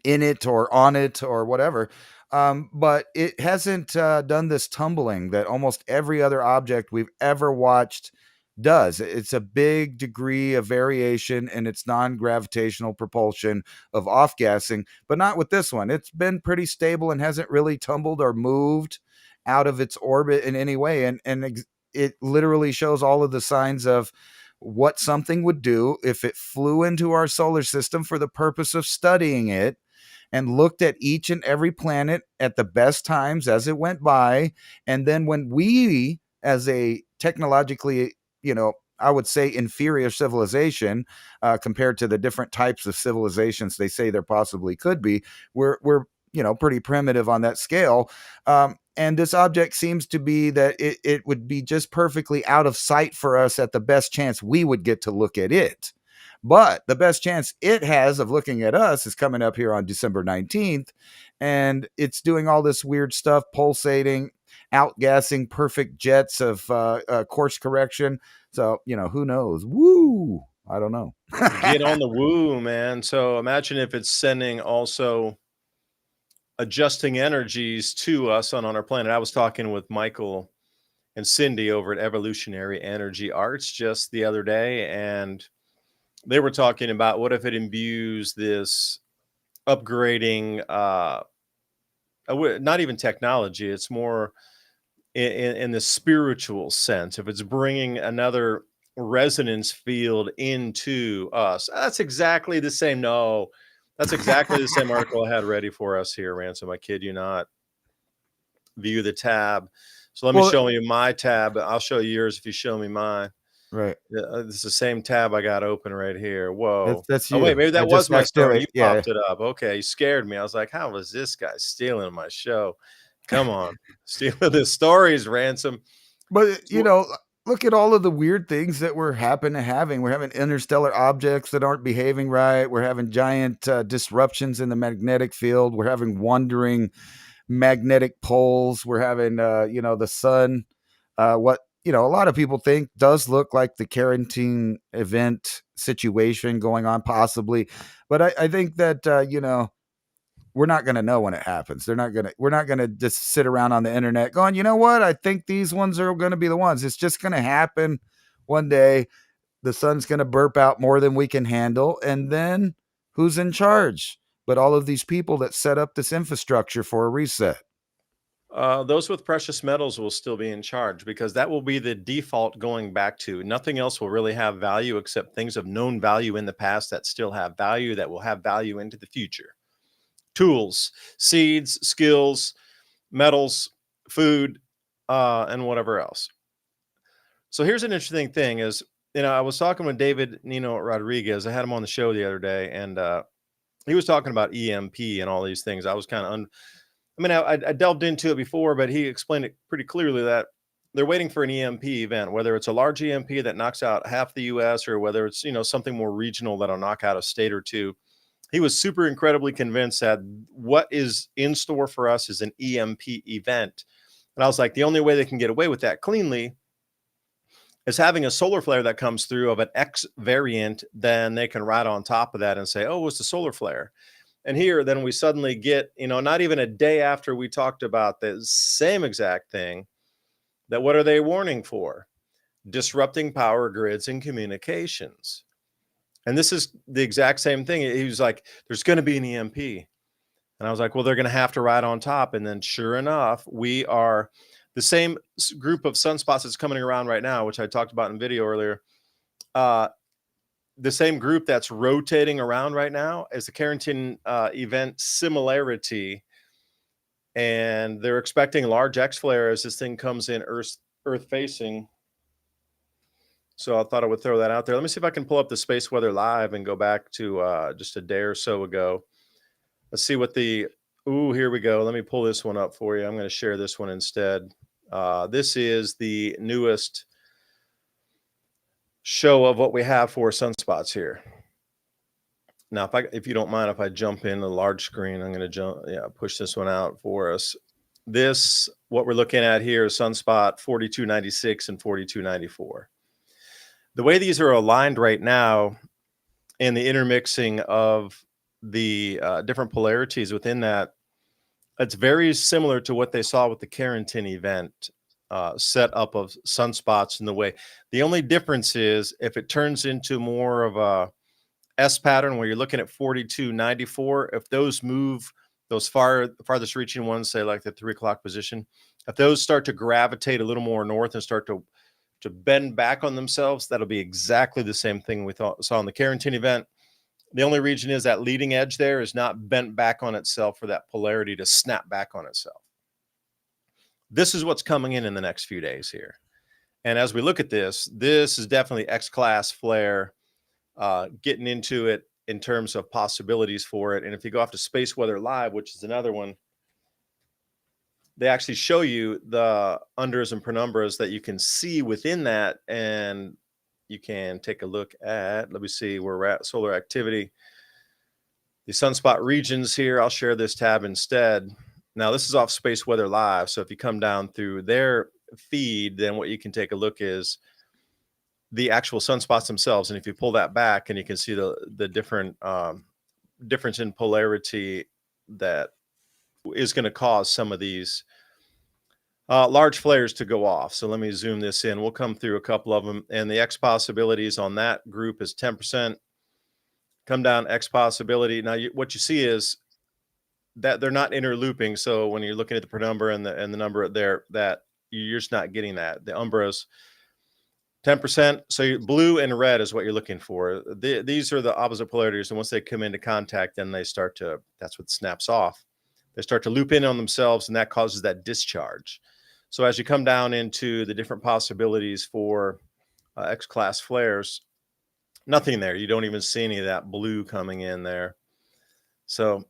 in it or on it or whatever. But it hasn't done this tumbling that almost every other object we've ever watched does. It's a big degree of variation in its non-gravitational propulsion of off-gassing, but not with this one. It's been pretty stable and hasn't really tumbled or moved out of its orbit in any way. And it literally shows all of the signs of what something would do if it flew into our solar system for the purpose of studying it. and looked at each and every planet at the best times as it went by. And then when we, as a technologically, I would say inferior civilization compared to the different types of civilizations they say there possibly could be, we're pretty primitive on that scale. And this object seems to be that it would be just perfectly out of sight for us at the best chance we would get to look at it. But the best chance it has of looking at us is coming up here on December 19th. And it's doing all this weird stuff, pulsating, outgassing perfect jets of course correction. So, who knows? Woo! I don't know. Get on the woo, man. So imagine if it's sending also adjusting energies to us on our planet. I was talking with Michael and Cindy over at Evolutionary Energy Arts just the other day, and they were talking about what if it imbues this upgrading, not even technology, it's more in the spiritual sense. If it's bringing another resonance field into us, that's exactly the same. No, that's exactly the same article I had ready for us here, Ransom. I kid you not. View the tab. So let me show you my tab. I'll show you yours if you show me mine. Right. This is the same tab I got open right here. Whoa. That's you. Oh, wait, maybe that was my story. You Yeah. popped it up. Okay, you scared me. I was like, how was this guy stealing my show? Come on. Stealing the stories, Ransom. But, look at all of the weird things that we're having. We're having interstellar objects that aren't behaving right. We're having giant disruptions in the magnetic field. We're having wandering magnetic poles. We're having, the sun, what, a lot of people think does look like the quarantine event situation going on possibly. But I think that, we're not going to know when it happens. We're not going to just sit around on the internet going, you know what? I think these ones are going to be the ones. It's just going to happen one day. The sun's going to burp out more than we can handle. And then who's in charge? But all of these people that set up this infrastructure for a reset. Those with precious metals will still be in charge because that will be the default going back to. Nothing else will really have value except things of known value in the past that still have value, that will have value into the future. Tools, seeds, skills, metals, food, and whatever else. So here's an interesting thing is, I was talking with David Nino Rodriguez. I had him on the show the other day, and he was talking about EMP and all these things. I was kind of I delved into it before, but he explained it pretty clearly that they're waiting for an EMP event, whether it's a large EMP that knocks out half the U.S. or whether it's, something more regional that'll knock out a state or two. He was super incredibly convinced that what is in store for us is an EMP event. And I was like, the only way they can get away with that cleanly is having a solar flare that comes through of an X variant. Then they can ride on top of that and say, oh, it's the solar flare. And here, then we suddenly get, not even a day after we talked about the same exact thing, that what are they warning for? Disrupting power grids and communications. And this is the exact same thing. He was like, there's going to be an EMP. And I was like, well, they're going to have to ride on top. And then sure enough, we are the same group of sunspots that's coming around right now, which I talked about in video earlier. The same group that's rotating around right now is the Carrington event similarity. And they're expecting large X flare as this thing comes in Earth facing. So I thought I would throw that out there. Let me see if I can pull up the space weather live and go back to just a day or so ago. Let's see what here we go. Let me pull this one up for you. I'm going to share this one instead. This is the newest show of what we have for sunspots here. Now, if you don't mind, if I jump in the large screen, I'm going to push this one out for us. What we're looking at here is sunspot 4296 and 4294. The way these are aligned right now in the intermixing of the different polarities within that, it's very similar to what they saw with the Carrington event setup of sunspots in the way. The only difference is if it turns into more of a S pattern where you're looking at 4294, if those move, those farthest reaching ones, say like the 3 o'clock position, if those start to gravitate a little more north and start to bend back on themselves, that'll be exactly the same thing we saw in the Carrington event. The only region is that leading edge there is not bent back on itself for that polarity to snap back on itself. This is what's coming in the next few days here. And as we look at this is definitely X-class flare, getting into it in terms of possibilities for it. And if you go off to Space Weather Live, which is another one, they actually show you the unders and penumbras that you can see within that. And you can take a look at, let me see where we're at, solar activity, the sunspot regions here. I'll share this tab instead. Now, this is off Space Weather Live. So if you come down through their feed, then what you can take a look is the actual sunspots themselves. And if you pull that back, and you can see the different difference in polarity that is going to cause some of these large flares to go off. So let me zoom this in. We'll come through a couple of them. And the X possibilities on that group is 10%. Come down X possibility. Now, what you see is that they're not interlooping. So when you're looking at the penumbra and the number there, that you're just not getting that. The umbras, 10%. So blue and red is what you're looking for. These are the opposite polarities. And once they come into contact, then they start to, that's what snaps off. They start to loop in on themselves, and that causes that discharge. So as you come down into the different possibilities for X-class flares, nothing there. You don't even see any of that blue coming in there. So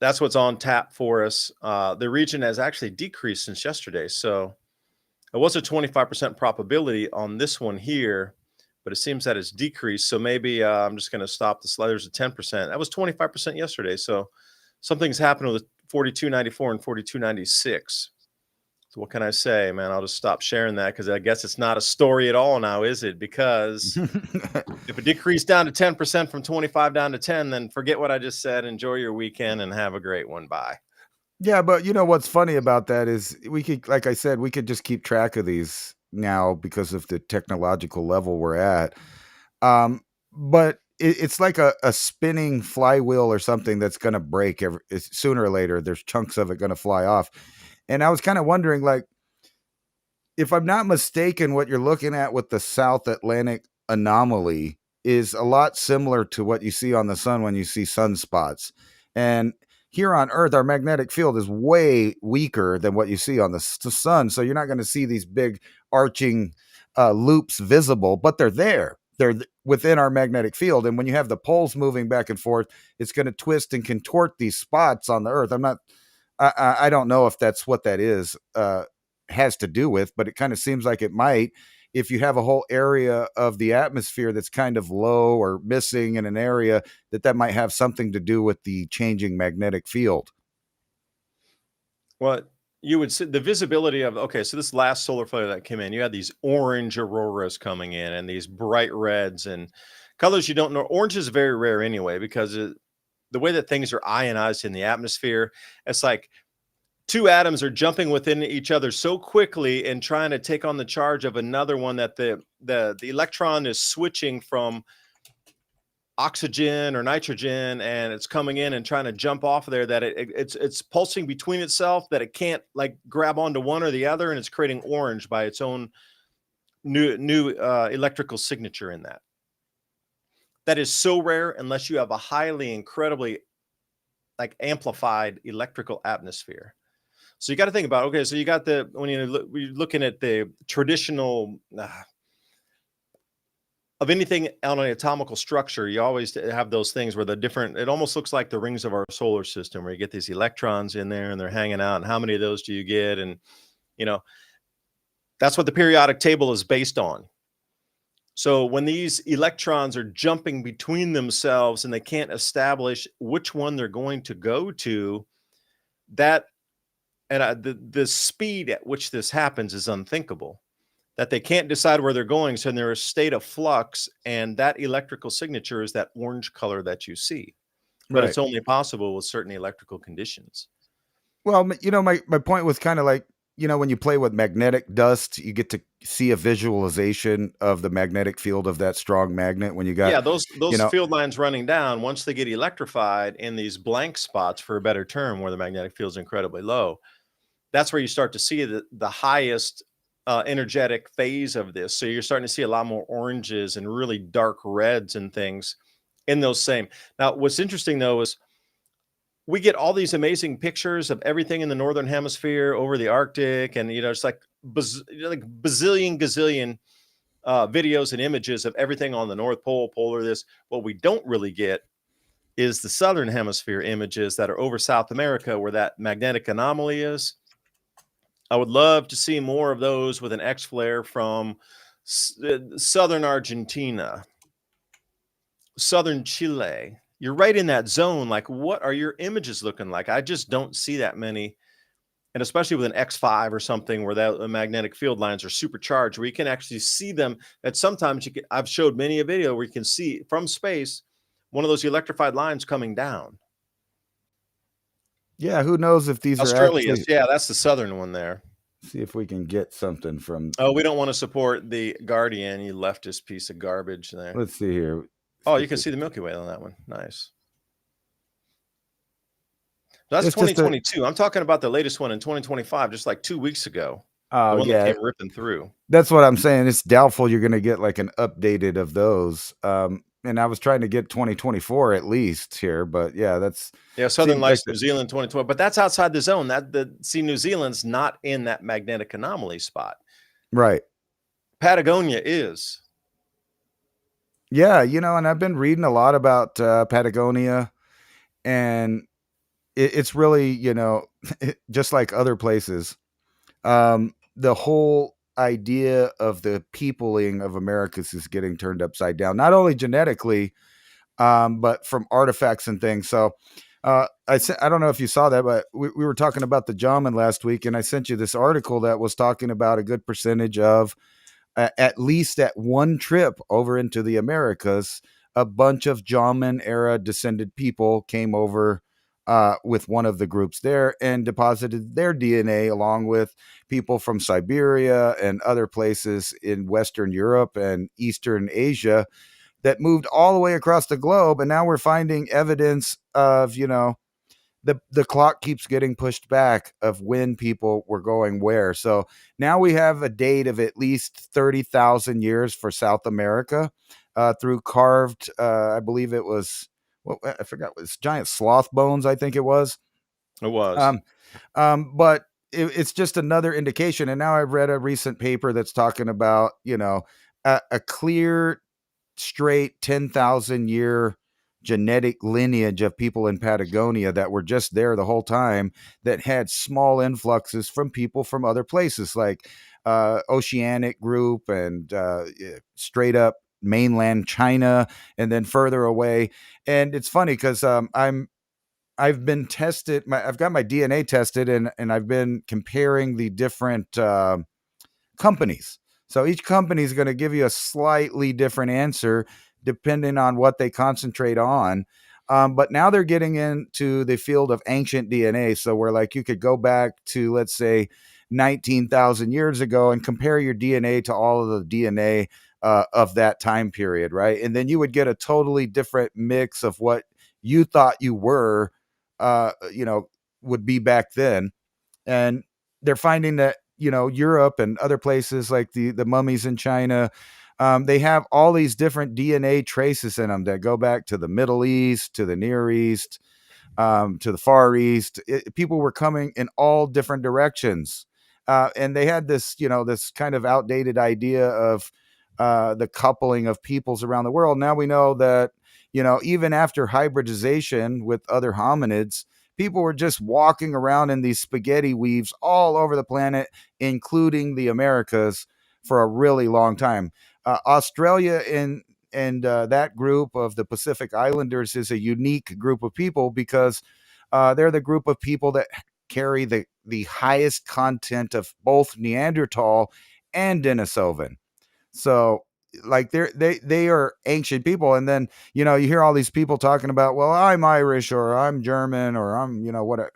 that's what's on tap for us. The region has actually decreased since yesterday. So it was a 25% probability on this one here, but it seems that it's decreased. So maybe I'm just going to stop the slide. There's a 10%. That was 25% yesterday. So something's happened with 4294 and 4296. So what can I say, man? I'll just stop sharing that, because I guess it's not a story at all now, is it? Because if it decreased down to 10% from 25 down to 10, then forget what I just said. Enjoy your weekend and have a great one. Bye. Yeah, but you know what's funny about that is we could, like I said, we could just keep track of these now because of the technological level we're at. But it's like a spinning flywheel or something that's going to break sooner or later. There's chunks of it going to fly off. And I was kind of wondering, like, if I'm not mistaken, what you're looking at with the South Atlantic anomaly is a lot similar to what you see on the sun when you see sunspots. And here on Earth, our magnetic field is way weaker than what you see on the sun. So you're not going to see these big arching loops visible, but they're there. They're within our magnetic field. And when you have the poles moving back and forth, it's going to twist and contort these spots on the Earth. I don't know if that's what that is, has to do with, but it kind of seems like it might. If you have a whole area of the atmosphere that's kind of low or missing in an area, that might have something to do with the changing magnetic field. Well, you would see the visibility of, okay, so this last solar flare that came in, you had these orange auroras coming in and these bright reds and colors you don't know. Orange is very rare anyway, because the way that things are ionized in the atmosphere, it's like two atoms are jumping within each other so quickly and trying to take on the charge of another one that the electron is switching from oxygen or nitrogen, and it's coming in and trying to jump off of there, that it's pulsing between itself, that it can't like grab onto one or the other, and it's creating orange by its own new electrical signature in that. That is so rare unless you have a highly, incredibly like amplified electrical atmosphere. So you got to think about, okay, so you got when you're looking at the traditional of anything on an atomical structure, you always have those things where it almost looks like the rings of our solar system, where you get these electrons in there and they're hanging out, and how many of those do you get? And, that's what the periodic table is based on. So when these electrons are jumping between themselves and they can't establish which one they're going to go to, the speed at which this happens is unthinkable, that they can't decide where they're going. So they're in a state of flux, and that electrical signature is that orange color that you see. But It's only possible with certain electrical conditions. Well, my point was kind of like, when you play with magnetic dust, you get to see a visualization of the magnetic field of that strong magnet when you got... those field lines running down, once they get electrified in these blank spots, for a better term, where the magnetic field is incredibly low, that's where you start to see the highest energetic phase of this. So you're starting to see a lot more oranges and really dark reds and things in those same. Now, what's interesting though is we get all these amazing pictures of everything in the northern hemisphere over the Arctic, and it's like like bazillion gazillion videos and images of everything on the North Pole, polar this. What we don't really get is the southern hemisphere images that are over South America, where that magnetic anomaly is. I would love to see more of those with an X flare from southern Argentina, southern Chile. You're right in that zone. Like, what are your images looking like? I just don't see that many. And especially with an X5 or something where the magnetic field lines are supercharged, where you can actually see them. That sometimes I've showed many a video where you can see from space one of those electrified lines coming down. Yeah, who knows if these are Australia, actually. yeah, that's the southern one there. See if we can get something from. Oh, we don't want to support the Guardian, you leftist piece of garbage there. Let's see here. Oh, you can see the Milky Way on that one. Nice. That's 2022. I'm talking about the latest one in 2025, just like 2 weeks ago. The one that came ripping through. That's what I'm saying. It's doubtful you're going to get like an updated of those. And I was trying to get 2024 at least here, but yeah, that's Southern Lights, New Zealand 2020, but that's outside the zone. New Zealand's not in that magnetic anomaly spot. Right. Patagonia is. Yeah, and I've been reading a lot about Patagonia, and it's really, just like other places. The whole idea of the peopling of Americas is getting turned upside down, not only genetically, but from artifacts and things. So I don't know if you saw that, but we were talking about the Jaman last week, and I sent you this article that was talking about a good percentage of, at least at one trip over into the Americas, a bunch of Jaman era descended people came over with one of the groups there and deposited their DNA along with people from Siberia and other places in Western Europe and Eastern Asia that moved all the way across the globe. And now we're finding evidence of, the clock keeps getting pushed back of when people were going where. So now we have a date of at least 30,000 years for South America through carved, I believe it was, I forgot, it was giant sloth bones, I think it was. It was. But it's just another indication. And now I've read a recent paper that's talking about, a clear, straight 10,000 year genetic lineage of people in Patagonia that were just there the whole time, that had small influxes from people from other places like Oceanic group and straight up mainland China, and then further away. And it's funny because I've been tested. I've got my DNA tested, and I've been comparing the different companies. So each company is going to give you a slightly different answer depending on what they concentrate on. But now they're getting into the field of ancient DNA. So where like you could go back to, let's say, 19,000 years ago and compare your DNA to all of the DNA of that time period, right? And then you would get a totally different mix of what you thought you were, would be back then. And they're finding that, Europe and other places like the mummies in China, they have all these different DNA traces in them that go back to the Middle East, to the Near East, to the Far East. People were coming in all different directions. And they had this, this kind of outdated idea of the coupling of peoples around the world. Now we know that, even after hybridization with other hominids, people were just walking around in these spaghetti weaves all over the planet, including the Americas, for a really long time. Australia and that group of the Pacific Islanders is a unique group of people because they're the group of people that carry the highest content of both Neanderthal and Denisovan. So like they are ancient people. And then, you hear all these people talking about, well, I'm Irish or I'm German or I'm, whatever.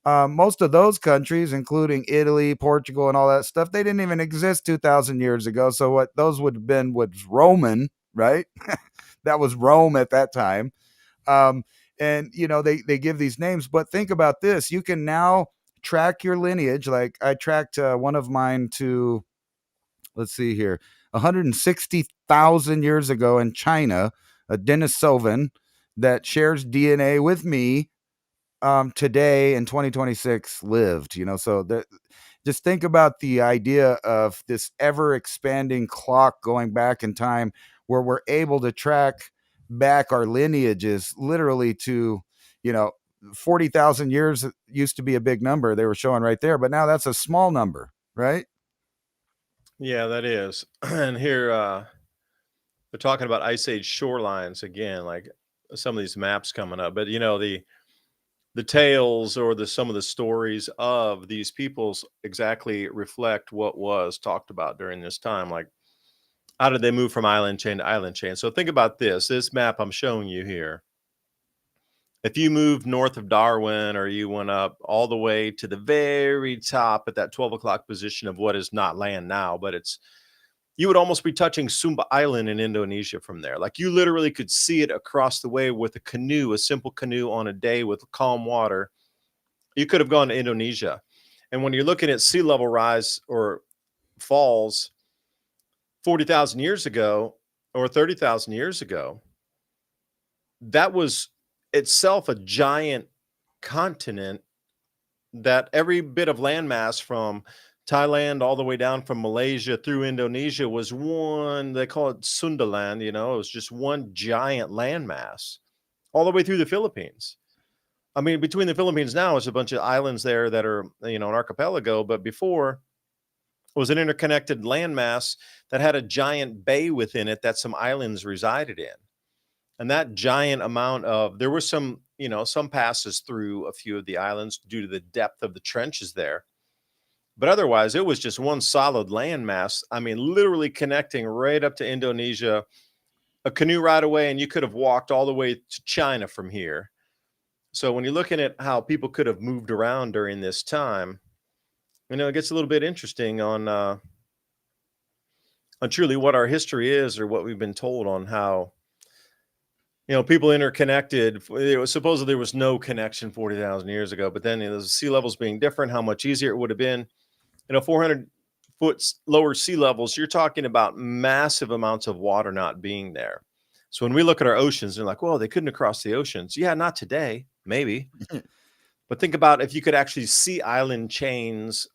Most of those countries, including Italy, Portugal, and all that stuff, they didn't even exist 2,000 years ago. So what those would have been was Roman, right? That was Rome at that time. And, they give these names. But think about this. You can now track your lineage. Like I tracked one of mine to, let's see here, 160,000 years ago in China. a Denisovan that shares DNA with me today in 2026 lived, so that, just think about the idea of this ever expanding clock going back in time where we're able to track back our lineages literally to, 40,000 years used to be a big number they were showing right there, but now that's a small number, right? Yeah, that is. And here they're talking about ice age shorelines again, like some of these maps coming up. But the tales or some of the stories of these peoples exactly reflect what was talked about during this time. Like, how did they move from island chain to island chain? So think about this map I'm showing you here. If you moved north of Darwin, or you went up all the way to the very top at that 12 o'clock position of what is not land now, but you would almost be touching Sumba Island in Indonesia from there. Like, you literally could see it across the way with a canoe, a simple canoe on a day with calm water. You could have gone to Indonesia. And when you're looking at sea level rise or falls 40,000 years ago or 30,000 years ago, that was itself a giant continent, that every bit of landmass from Thailand all the way down from Malaysia through Indonesia was one, they call it Sundaland, it was just one giant landmass all the way through the Philippines. I mean, between the Philippines now is a bunch of islands there that are, an archipelago, but before it was an interconnected landmass that had a giant bay within it that some islands resided in. And that giant amount of, there were some, some passes through a few of the islands due to the depth of the trenches there. But otherwise, it was just one solid landmass. I mean, literally connecting right up to Indonesia, a canoe ride away, and you could have walked all the way to China from here. So when you're looking at how people could have moved around during this time, it gets a little bit interesting on truly what our history is, or what we've been told on how, people interconnected. It was supposedly there was no connection 40,000 years ago, but then the sea levels being different, how much easier it would have been. 400 foot lower sea levels, you're talking about massive amounts of water not being there. So when we look at our oceans, they're like, well, they couldn't have crossed the oceans. Yeah, not today, maybe. But think about if you could actually see island chains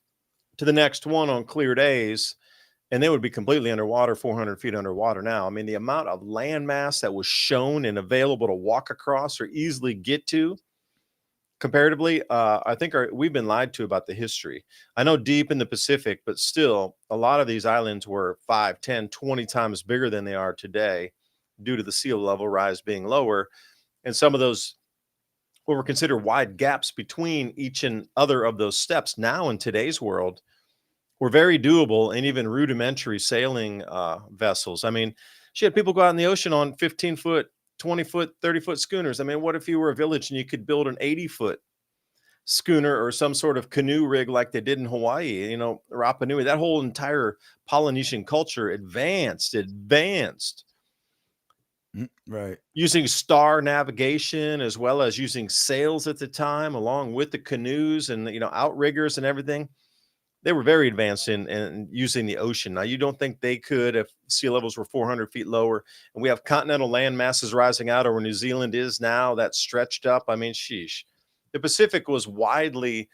to the next one on clear days, and they would be completely underwater, 400 feet underwater now. I mean, the amount of land mass that was shown and available to walk across or easily get to, comparatively, I think we've been lied to about the history. I know deep in the Pacific, but still, a lot of these islands were 5, 10, 20 times bigger than they are today due to the sea level rise being lower. And some of those, what were considered wide gaps between each and other of those steps now in today's world, were very doable, and even rudimentary sailing vessels. I mean, shit, people go out in the ocean on 15-foot, 20-foot, 30-foot schooners. I mean, what if you were a village and you could build an 80-foot schooner or some sort of canoe rig like they did in Hawaii, Rapa Nui? That whole entire Polynesian culture advanced Right. using star navigation as well as using sails at the time, along with the canoes and, outriggers and everything. They were very advanced in using the ocean. Now, you don't think they could if sea levels were 400 feet lower, and we have continental land masses rising out over New Zealand is now, that's stretched up. I mean, sheesh. The Pacific was widely,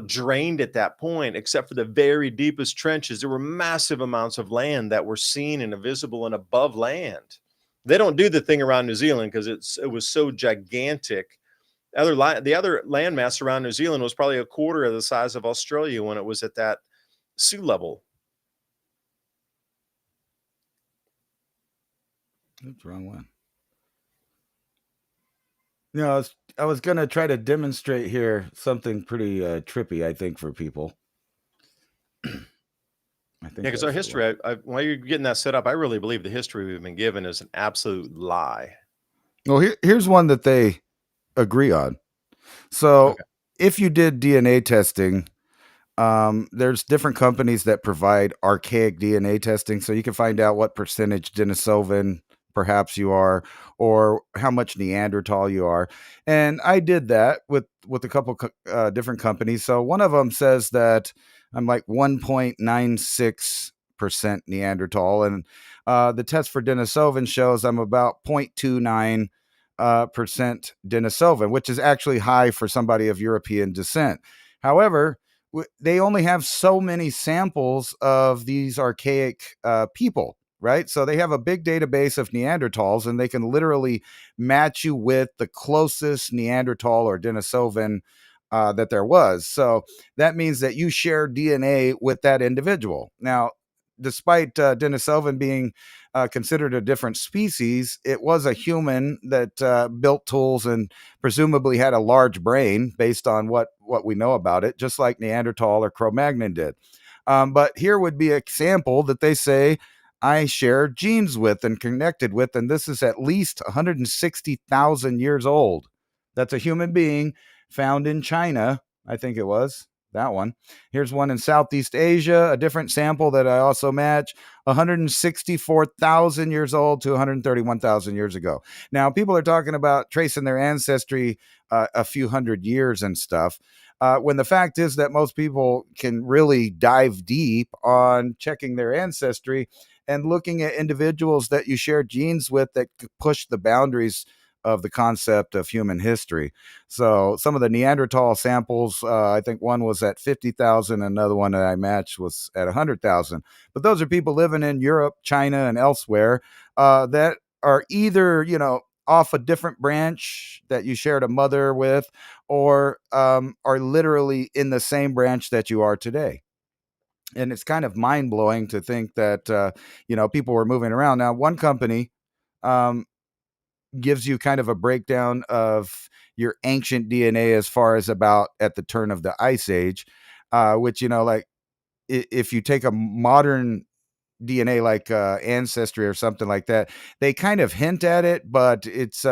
drained at that point, except for the very deepest trenches. There were massive amounts of land that were seen and visible and above land. They don't do the thing around New Zealand because it was so gigantic. The other landmass around New Zealand was probably a quarter of the size of Australia when it was at that sea level. That's the wrong one. I was going to try to demonstrate here something pretty trippy, I think, for people. I think because our history, while you're getting that set up, I really believe the history we've been given is an absolute lie. Well, here's one that they agree on. So if you did DNA testing, there's different companies that provide archaic DNA testing, so you can find out what percentage Denisovan perhaps you are, or how much Neanderthal you are. And I did that with a couple different companies. So one of them says that I'm like 1.96% Neanderthal, and The test for Denisovan shows I'm about 0.29 percent Denisovan, which is actually high for somebody of European descent. However, they only have so many samples of these archaic people, right? So they have a big database of Neanderthals, and they can literally match you with the closest Neanderthal or Denisovan that there was. So that means that you share DNA with that individual. Now, despite Denisovan being considered a different species, it was a human that built tools and presumably had a large brain based on what we know about it, just like Neanderthal or Cro-Magnon did. But here would be a sample that they say I share genes with and connected with, and this is at least 160,000 years old. That's a human being found in China, I think it was. That one. Here's one in Southeast Asia, a different sample that I also match, 164,000 years old to 131,000 years ago. Now, people are talking about tracing their ancestry a few hundred years and stuff, when the fact is that most people can really dive deep on checking their ancestry and looking at individuals that you share genes with that push the boundaries of the concept of human history. So some of the Neanderthal samples, I think one was at 50,000, another one that I matched was at 100,000. But those are people living in Europe, China, and elsewhere that are either, off a different branch that you shared a mother with, or are literally in the same branch that you are today. And it's kind of mind blowing to think that, people were moving around. Now, one company, gives you kind of a breakdown of your ancient DNA as far as about at the turn of the Ice Age, which, like if you take a modern DNA like Ancestry or something like that, they kind of hint at it, but it's,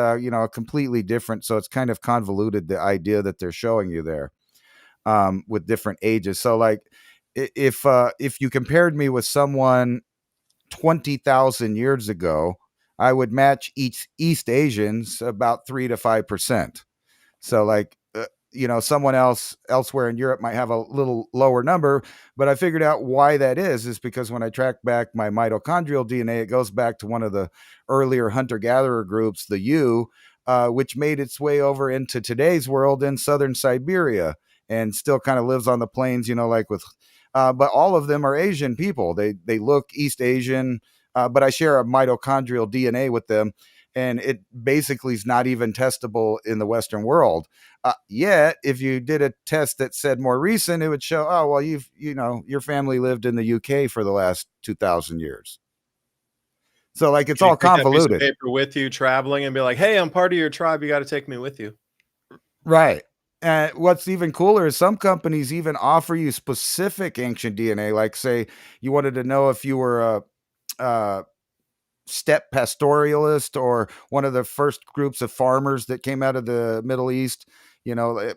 completely different. So it's kind of convoluted, the idea that they're showing you there with different ages. So like if you compared me with someone 20,000 years ago, I would match East Asians about 3 to 5%. So like, someone elsewhere in Europe might have a little lower number, but I figured out why that is because when I track back my mitochondrial DNA, it goes back to one of the earlier hunter-gatherer groups, the U, which made its way over into today's world in southern Siberia and still kind of lives on the plains, like with, but all of them are Asian people. They look East Asian, but I share a mitochondrial DNA with them, and it basically is not even testable in the Western world. Yet, if you did a test that said more recent, it would show, oh, well, your family lived in the UK for the last 2,000 years. So, like, it's Can you all take that piece of convoluted. paper with you traveling and be like, hey, I'm part of your tribe. You got to take me with you. Right. And what's even cooler is some companies even offer you specific ancient DNA. Like, say, you wanted to know if you were a steppe pastoralist or one of the first groups of farmers that came out of the Middle East,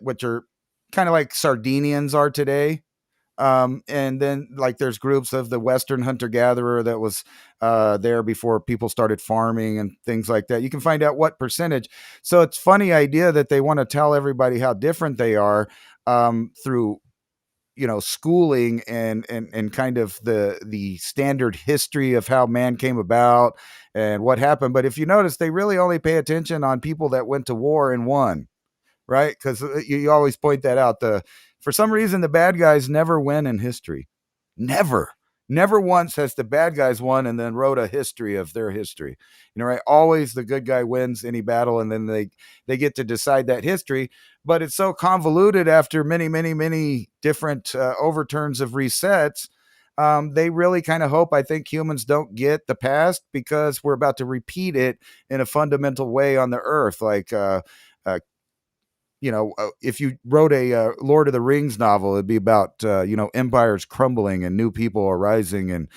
which are kind of like Sardinians are today. And then like there's groups of the Western hunter-gatherer that was there before people started farming and things like that. You can find out what percentage. So it's funny idea that they want to tell everybody how different they are through schooling and kind of the standard history of how man came about and what happened. But if you notice, they really only pay attention on people that went to war and won, right? Because you always point that out. For some reason, the bad guys never win in history. Never once has the bad guys won and then wrote a history of their history. Right? Always the good guy wins any battle, and then they get to decide that history. But it's so convoluted after many, many, many different overturns of resets. They really kind of hope, I think, humans don't get the past because we're about to repeat it in a fundamental way on the earth. Like, if you wrote a Lord of the Rings novel, it'd be about, empires crumbling and new people arising. And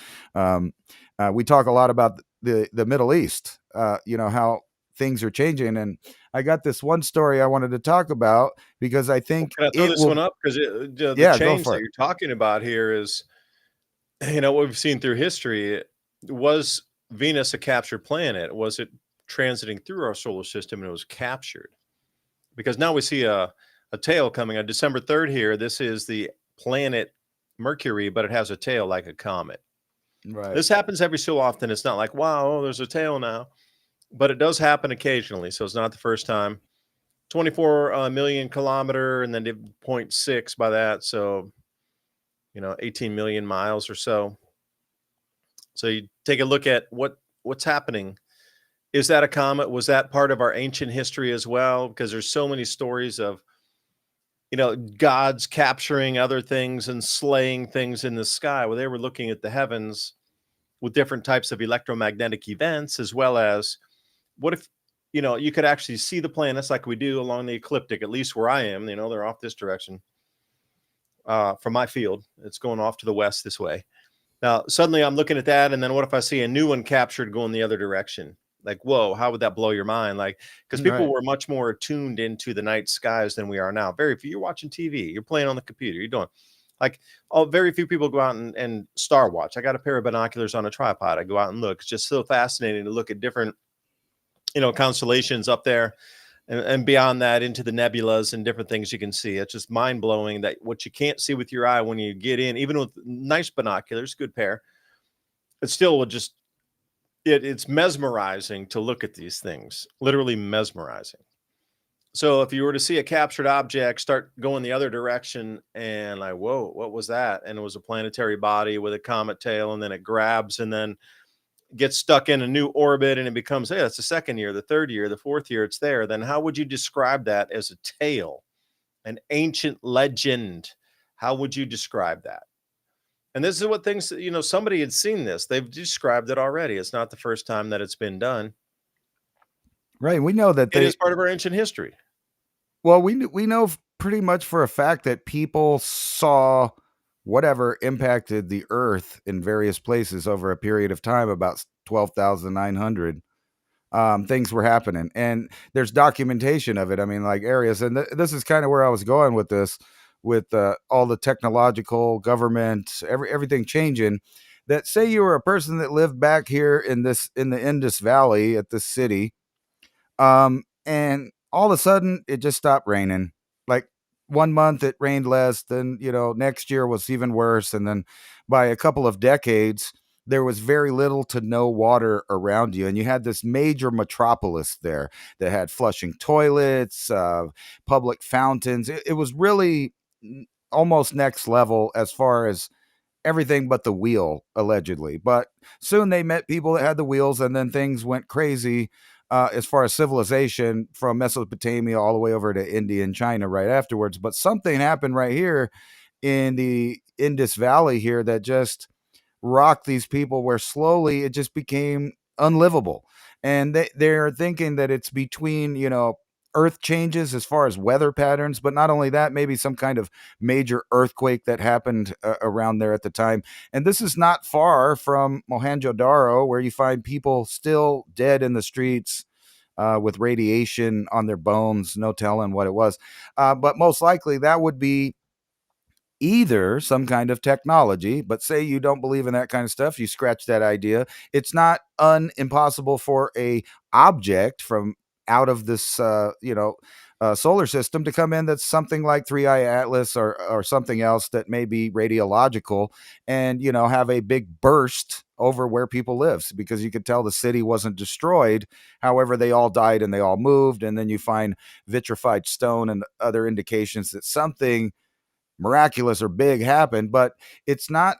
we talk a lot about the Middle East, how things are changing. And I got this one story I wanted to talk about because I think Can I throw this one up? Because the go change for that it. you're talking about here is, what we've seen through history. Was Venus a captured planet? Was it transiting through our solar system and it was captured? Because now we see a tail coming on December 3rd here. This is the planet Mercury, but it has a tail like a comet. Right. This happens every so often. It's not like, wow, oh, there's a tail now, but it does happen occasionally. So it's not the first time. 24 million kilometer, and then did 0.6 by that. So, 18 million miles or so. So you take a look at what's happening. Is that a comet? Was that part of our ancient history as well? Because there's so many stories of, gods capturing other things and slaying things in the sky. Well, they were looking at the heavens with different types of electromagnetic events, as well as what if, you could actually see the planets like we do along the ecliptic, at least where I am, they're off this direction from my field. It's going off to the west this way. Now, suddenly I'm looking at that. And then what if I see a new one captured going the other direction? Like, whoa, how would that blow your mind? Like, because people Right. were much more attuned into the night skies than we are now. Very few. You're watching TV, you're playing on the computer, you're doing like, very few people go out and star watch. I got a pair of binoculars on a tripod. I go out and look. It's just so fascinating to look at different, constellations up there, and beyond that into the nebulas and different things you can see. It's just mind blowing that what you can't see with your eye when you get in, even with nice binoculars, good pair, it still will just, it's mesmerizing to look at these things, literally mesmerizing. So if you were to see a captured object start going the other direction and like, whoa, what was that? And it was a planetary body with a comet tail, and then it grabs and then gets stuck in a new orbit, and it becomes, hey, that's the second year, the third year, the fourth year it's there. Then how would you describe that as a tale, an ancient legend? How would you describe that? And this is what things, somebody had seen this. They've described it already. It's not the first time that it's been done. Right. We know that It is part of our ancient history. well, we know pretty much for a fact that people saw whatever impacted the earth in various places over a period of time, about 12,900. Things were happening, and there's documentation of it. I mean, like areas, and this is kind of where I was going with this, with all the technological government, everything changing. That say you were a person that lived back here in the Indus Valley at this city, and all of a sudden it just stopped raining. Like 1 month it rained less, then next year was even worse, and then by a couple of decades there was very little to no water around you, and you had this major metropolis there that had flushing toilets, public fountains. It was really almost next level as far as everything but the wheel, allegedly. But soon they met people that had the wheels, and then things went crazy as far as civilization, from Mesopotamia all the way over to India and China right afterwards. But something happened right here in the Indus Valley here that just rocked these people, where slowly it just became unlivable. And they're thinking that it's between, earth changes as far as weather patterns, but not only that, maybe some kind of major earthquake that happened around there at the time. And this is not far from Mohenjo-Daro, where you find people still dead in the streets with radiation on their bones, no telling what it was. But most likely that would be either some kind of technology. But say you don't believe in that kind of stuff, you scratch that idea. It's not impossible for a object from out of this solar system to come in that's something like 3i Atlas, or something else that may be radiological, and have a big burst over where people live, because you could tell the city wasn't destroyed. However, they all died and they all moved, and then you find vitrified stone and other indications that something miraculous or big happened. But it's not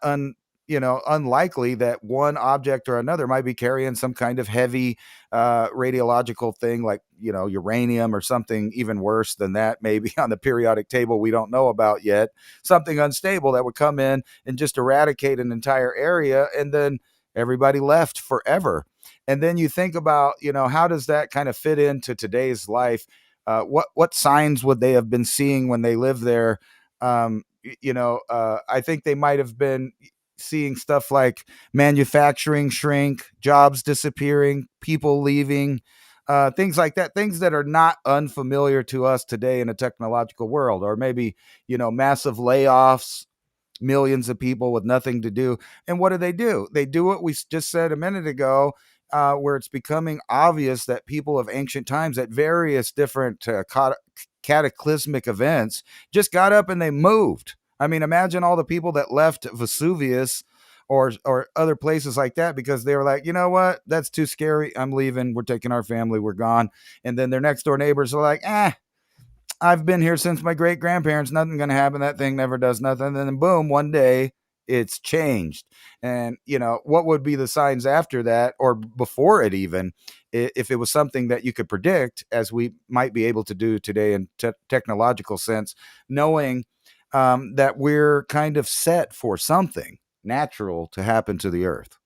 unlikely that one object or another might be carrying some kind of heavy radiological thing, like uranium or something even worse than that, maybe on the periodic table we don't know about yet, something unstable that would come in and just eradicate an entire area, and then everybody left forever. And then you think about, how does that kind of fit into today's life? What signs would they have been seeing when they lived there? I think they might have been seeing stuff like manufacturing shrink, jobs disappearing, people leaving, things like that, things that are not unfamiliar to us today in a technological world. Or maybe, massive layoffs, millions of people with nothing to do. And what do? They do what we just said a minute ago, where it's becoming obvious that people of ancient times, at various different cataclysmic events, just got up and they moved. I mean, imagine all the people that left Vesuvius or other places like that, because they were like, you know what, that's too scary. I'm leaving. We're taking our family. We're gone. And then their next door neighbors are like, I've been here since my great grandparents. Nothing going to happen. That thing never does nothing. And then boom, one day it's changed. And, what would be the signs after that or before it even, if it was something that you could predict, as we might be able to do today in technological sense, knowing that we're kind of set for something natural to happen to the earth.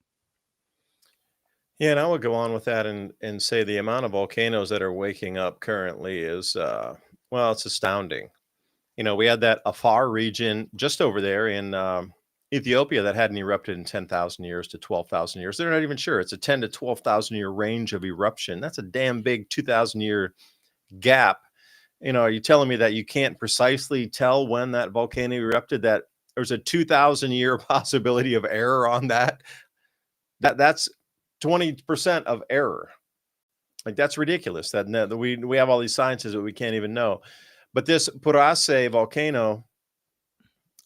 Yeah, and I would go on with that and say the amount of volcanoes that are waking up currently is, well, it's astounding. We had that Afar region just over there in Ethiopia that hadn't erupted in 10,000 years to 12,000 years. They're not even sure. It's a 10 to 12,000 year range of eruption. That's a damn big 2,000 year gap. Are you telling me that you can't precisely tell when that volcano erupted, that there's a 2,000 year possibility of error on that? That's 20% of error. Like, that's ridiculous that we have all these sciences that we can't even know. But this Purase volcano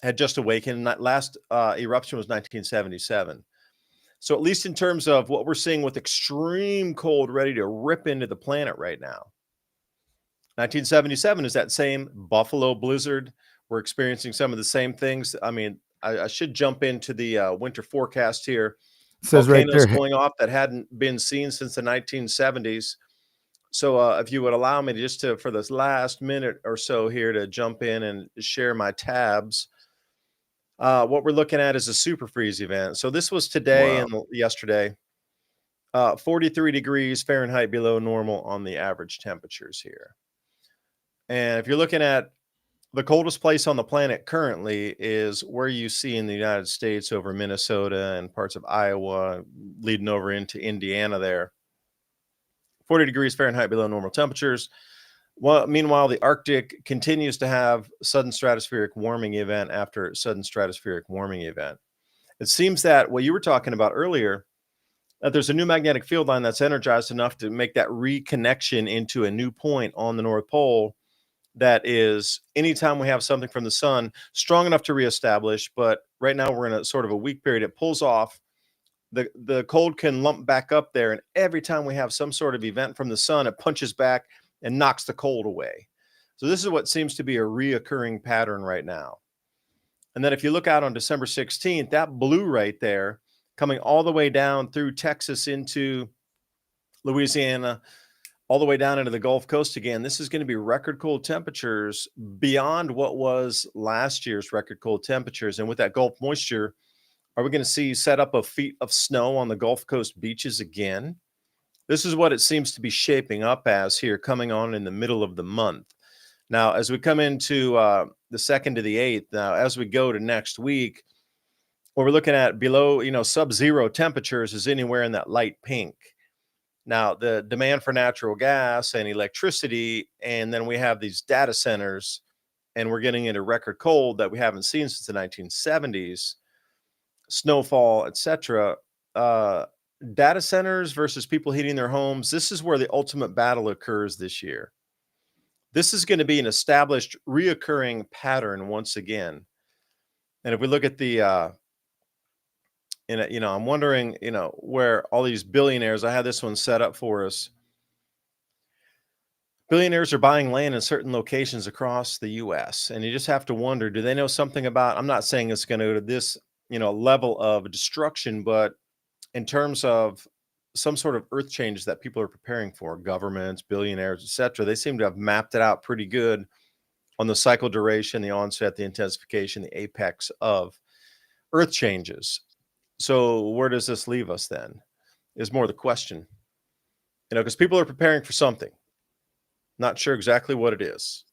had just awakened, and that last eruption was 1977. So at least in terms of what we're seeing with extreme cold ready to rip into the planet right now, 1977 is that same Buffalo blizzard. We're experiencing some of the same things. I mean, I should jump into the winter forecast here. It says right Volcanoes there. going off that hadn't been seen since the 1970s. So if you would allow me to for this last minute or so here to jump in and share my tabs, what we're looking at is a super freeze event. So this was today Wow. and yesterday, 43 degrees Fahrenheit below normal on the average temperatures here. And if you're looking at the coldest place on the planet currently is where you see in the United States over Minnesota and parts of Iowa, leading over into Indiana there. 40 degrees Fahrenheit below normal temperatures. Well, meanwhile, the Arctic continues to have sudden stratospheric warming event after sudden stratospheric warming event. It seems that what you were talking about earlier, that there's a new magnetic field line that's energized enough to make that reconnection into a new point on the North Pole. That is, anytime we have something from the sun strong enough to reestablish, but right now we're in a sort of a weak period, it pulls off. The cold can lump back up there, and every time we have some sort of event from the sun, it punches back and knocks the cold away. So this is what seems to be a reoccurring pattern right now. And then if you look out on December 16th, that blue right there, coming all the way down through Texas into Louisiana, all the way down into the Gulf Coast again, this is going to be record cold temperatures beyond what was last year's record cold temperatures. And with that Gulf moisture, are we going to see setup of feet of snow on the Gulf Coast beaches again? This is what it seems to be shaping up as here, coming on in the middle of the month. Now, as we come into the 2nd to the 8th, now as we go to next week, what we're looking at below, sub-zero temperatures is anywhere in that light pink. Now, the demand for natural gas and electricity, and then we have these data centers, and we're getting into record cold that we haven't seen since the 1970s, snowfall, etc. Data centers versus people heating their homes, this is where the ultimate battle occurs this year. This is going to be an established, reoccurring pattern once again. And if we look at the, I'm wondering, where all these billionaires, I had this one set up for us. Billionaires are buying land in certain locations across the U.S. And you just have to wonder, do they know something about, I'm not saying it's going to go to this, level of destruction, but in terms of some sort of earth change that people are preparing for, governments, billionaires, etc., they seem to have mapped it out pretty good on the cycle duration, the onset, the intensification, the apex of earth changes. So where does this leave us then? Is more the question. Because people are preparing for something. Not sure exactly what it is.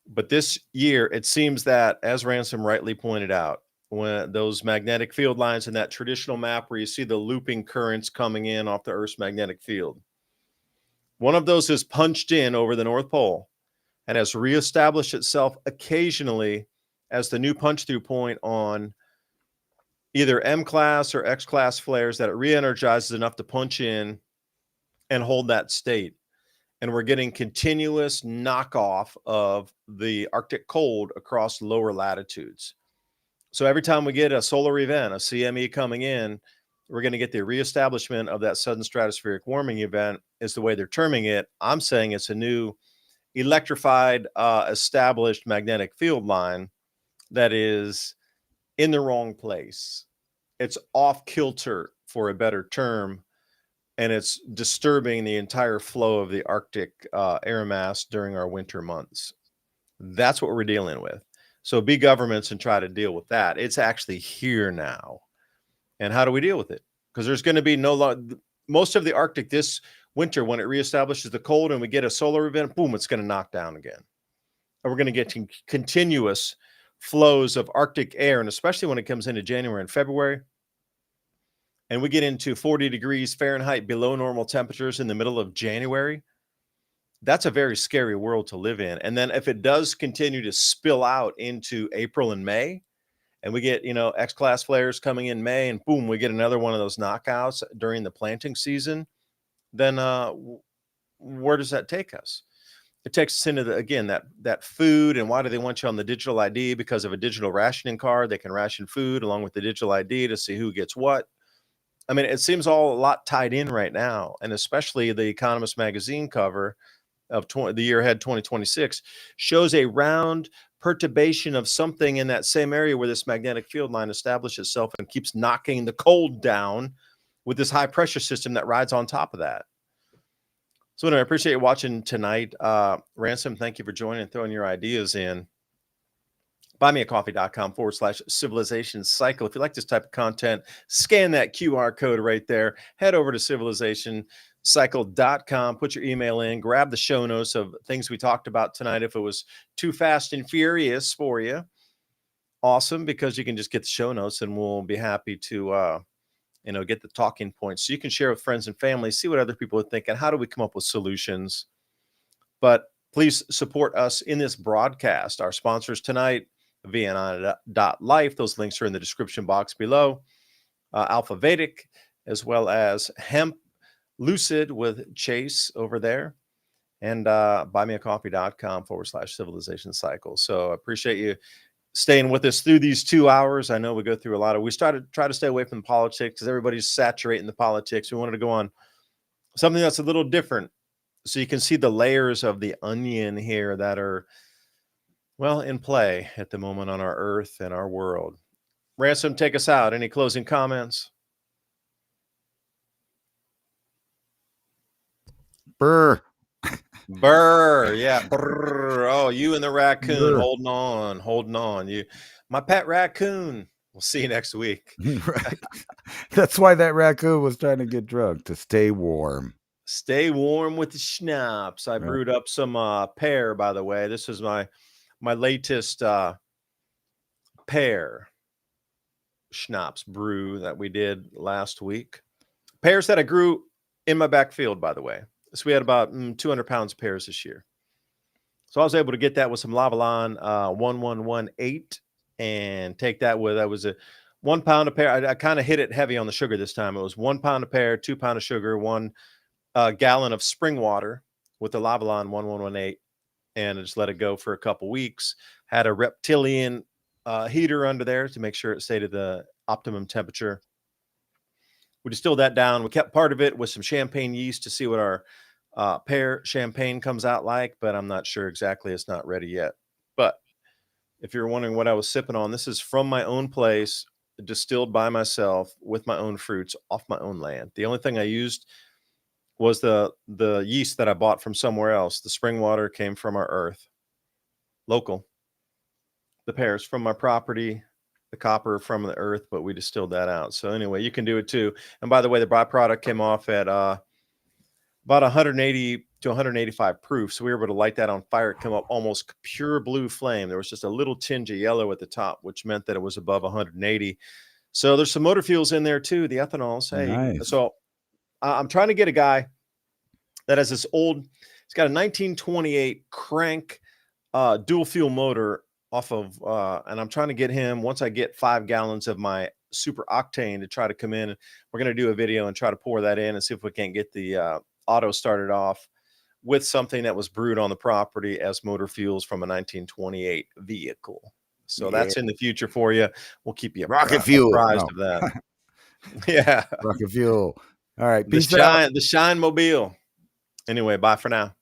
But this year, it seems that, as Ransom rightly pointed out, when those magnetic field lines in that traditional map where you see the looping currents coming in off the Earth's magnetic field, one of those is punched in over the North Pole and has reestablished itself occasionally as the new punch through point on either M-class or X-class flares, that it re-energizes enough to punch in and hold that state. And we're getting continuous knockoff of the Arctic cold across lower latitudes. So every time we get a solar event, a CME coming in, we're going to get the reestablishment of that sudden stratospheric warming event, is the way they're terming it. I'm saying it's a new electrified, established magnetic field line that is in the wrong place. It's off kilter, for a better term, and it's disturbing the entire flow of the Arctic air mass during our winter months. That's what we're dealing with. So be governments and try to deal with that. It's actually here now. And how do we deal with it? Because there's going to be most of the Arctic this winter, when it reestablishes the cold and we get a solar event, boom, it's going to knock down again. And we're going to get continuous flows of Arctic air, and especially when it comes into January and February, and we get into 40 degrees Fahrenheit below normal temperatures in the middle of January, that's a very scary world to live in. And then if it does continue to spill out into April and May, and we get, X-class flares coming in May, and boom, we get another one of those knockouts during the planting season, then where does that take us? It takes us into that food. And why do they want you on the digital ID? Because of a digital rationing card, they can ration food along with the digital ID to see who gets what. I mean, it seems a lot tied in right now, and especially the Economist magazine cover of the year ahead 2026 shows a round perturbation of something in that same area where this magnetic field line establishes itself and keeps knocking the cold down with this high pressure system that rides on top of that. So anyway, I appreciate you watching tonight. Ransom, thank you for joining and throwing your ideas in. buymeacoffee.com/civilization cycle. If you like this type of content, scan that QR code right there. Head over to civilizationcycle.com, put your email in, grab the show notes of things we talked about tonight. If it was too fast and furious for you, awesome, because you can just get the show notes and we'll be happy to get the talking points. So you can share with friends and family, see what other people are thinking. How do we come up with solutions? But please support us in this broadcast. Our sponsors tonight, VNI.life. Those links are in the description box below. Alpha Vedic, as well as Hemp Lucid with Chase over there. And buymeacoffee.com/civilization cycle. So I appreciate you staying with us through these 2 hours. I know we go through a lot of, we try to stay away from politics because everybody's saturating the politics. We wanted to go on something that's a little different, so you can see the layers of the onion here that are, in play at the moment on our earth and our world. Ransom, take us out. Any closing comments? Brr. Brr, yeah, brr. Oh, you and the raccoon Brr. holding on. You, my pet raccoon. We'll see you next week. Right. That's why that raccoon was trying to get drunk, to stay warm. Stay warm with the schnapps. I Right. brewed up some pear, by the way. This is my latest pear schnapps brew that we did last week. Pears that I grew in my back field, by the way. So we had about 200 pounds of pears this year. So I was able to get that with some Lavalan 1118 and take that with, that was a 1 pound of pear. I kind of hit it heavy on the sugar this time. It was 1 pound of pear, 2 pounds of sugar, 1 gallon of spring water with the Lavalan 1118, and I just let it go for a couple weeks. Had a reptilian heater under there to make sure it stayed at the optimum temperature. We distilled that down. We kept part of it with some champagne yeast to see what our pear champagne comes out like, but I'm not sure exactly. It's not ready yet. But if you're wondering what I was sipping on, this is from my own place, distilled by myself with my own fruits off my own land. The only thing I used was the yeast that I bought from somewhere else. The spring water came from our earth, local. The pears from my property, the copper from the earth, but we distilled that out. So anyway, you can do it too. And by the way, the byproduct came off at about 180 to 185 proof. So we were able to light that on fire. It came up almost pure blue flame. There was just a little tinge of yellow at the top, which meant that it was above 180. So there's some motor fuels in there too, the ethanols. Hey, Nice. So I'm trying to get a guy that has this old, it's got a 1928 crank dual fuel motor off of, and I'm trying to get him, once I get 5 gallons of my super octane, to try to come in. We're going to do a video and try to pour that in and see if we can't get the auto started off with something that was brewed on the property as motor fuels from a 1928 vehicle. So that's in the future for you. We'll keep you Rocket fuel. apprised No. of that. Yeah. Rocket fuel. All right. Peace out. The Shine Mobile. Anyway, bye for now.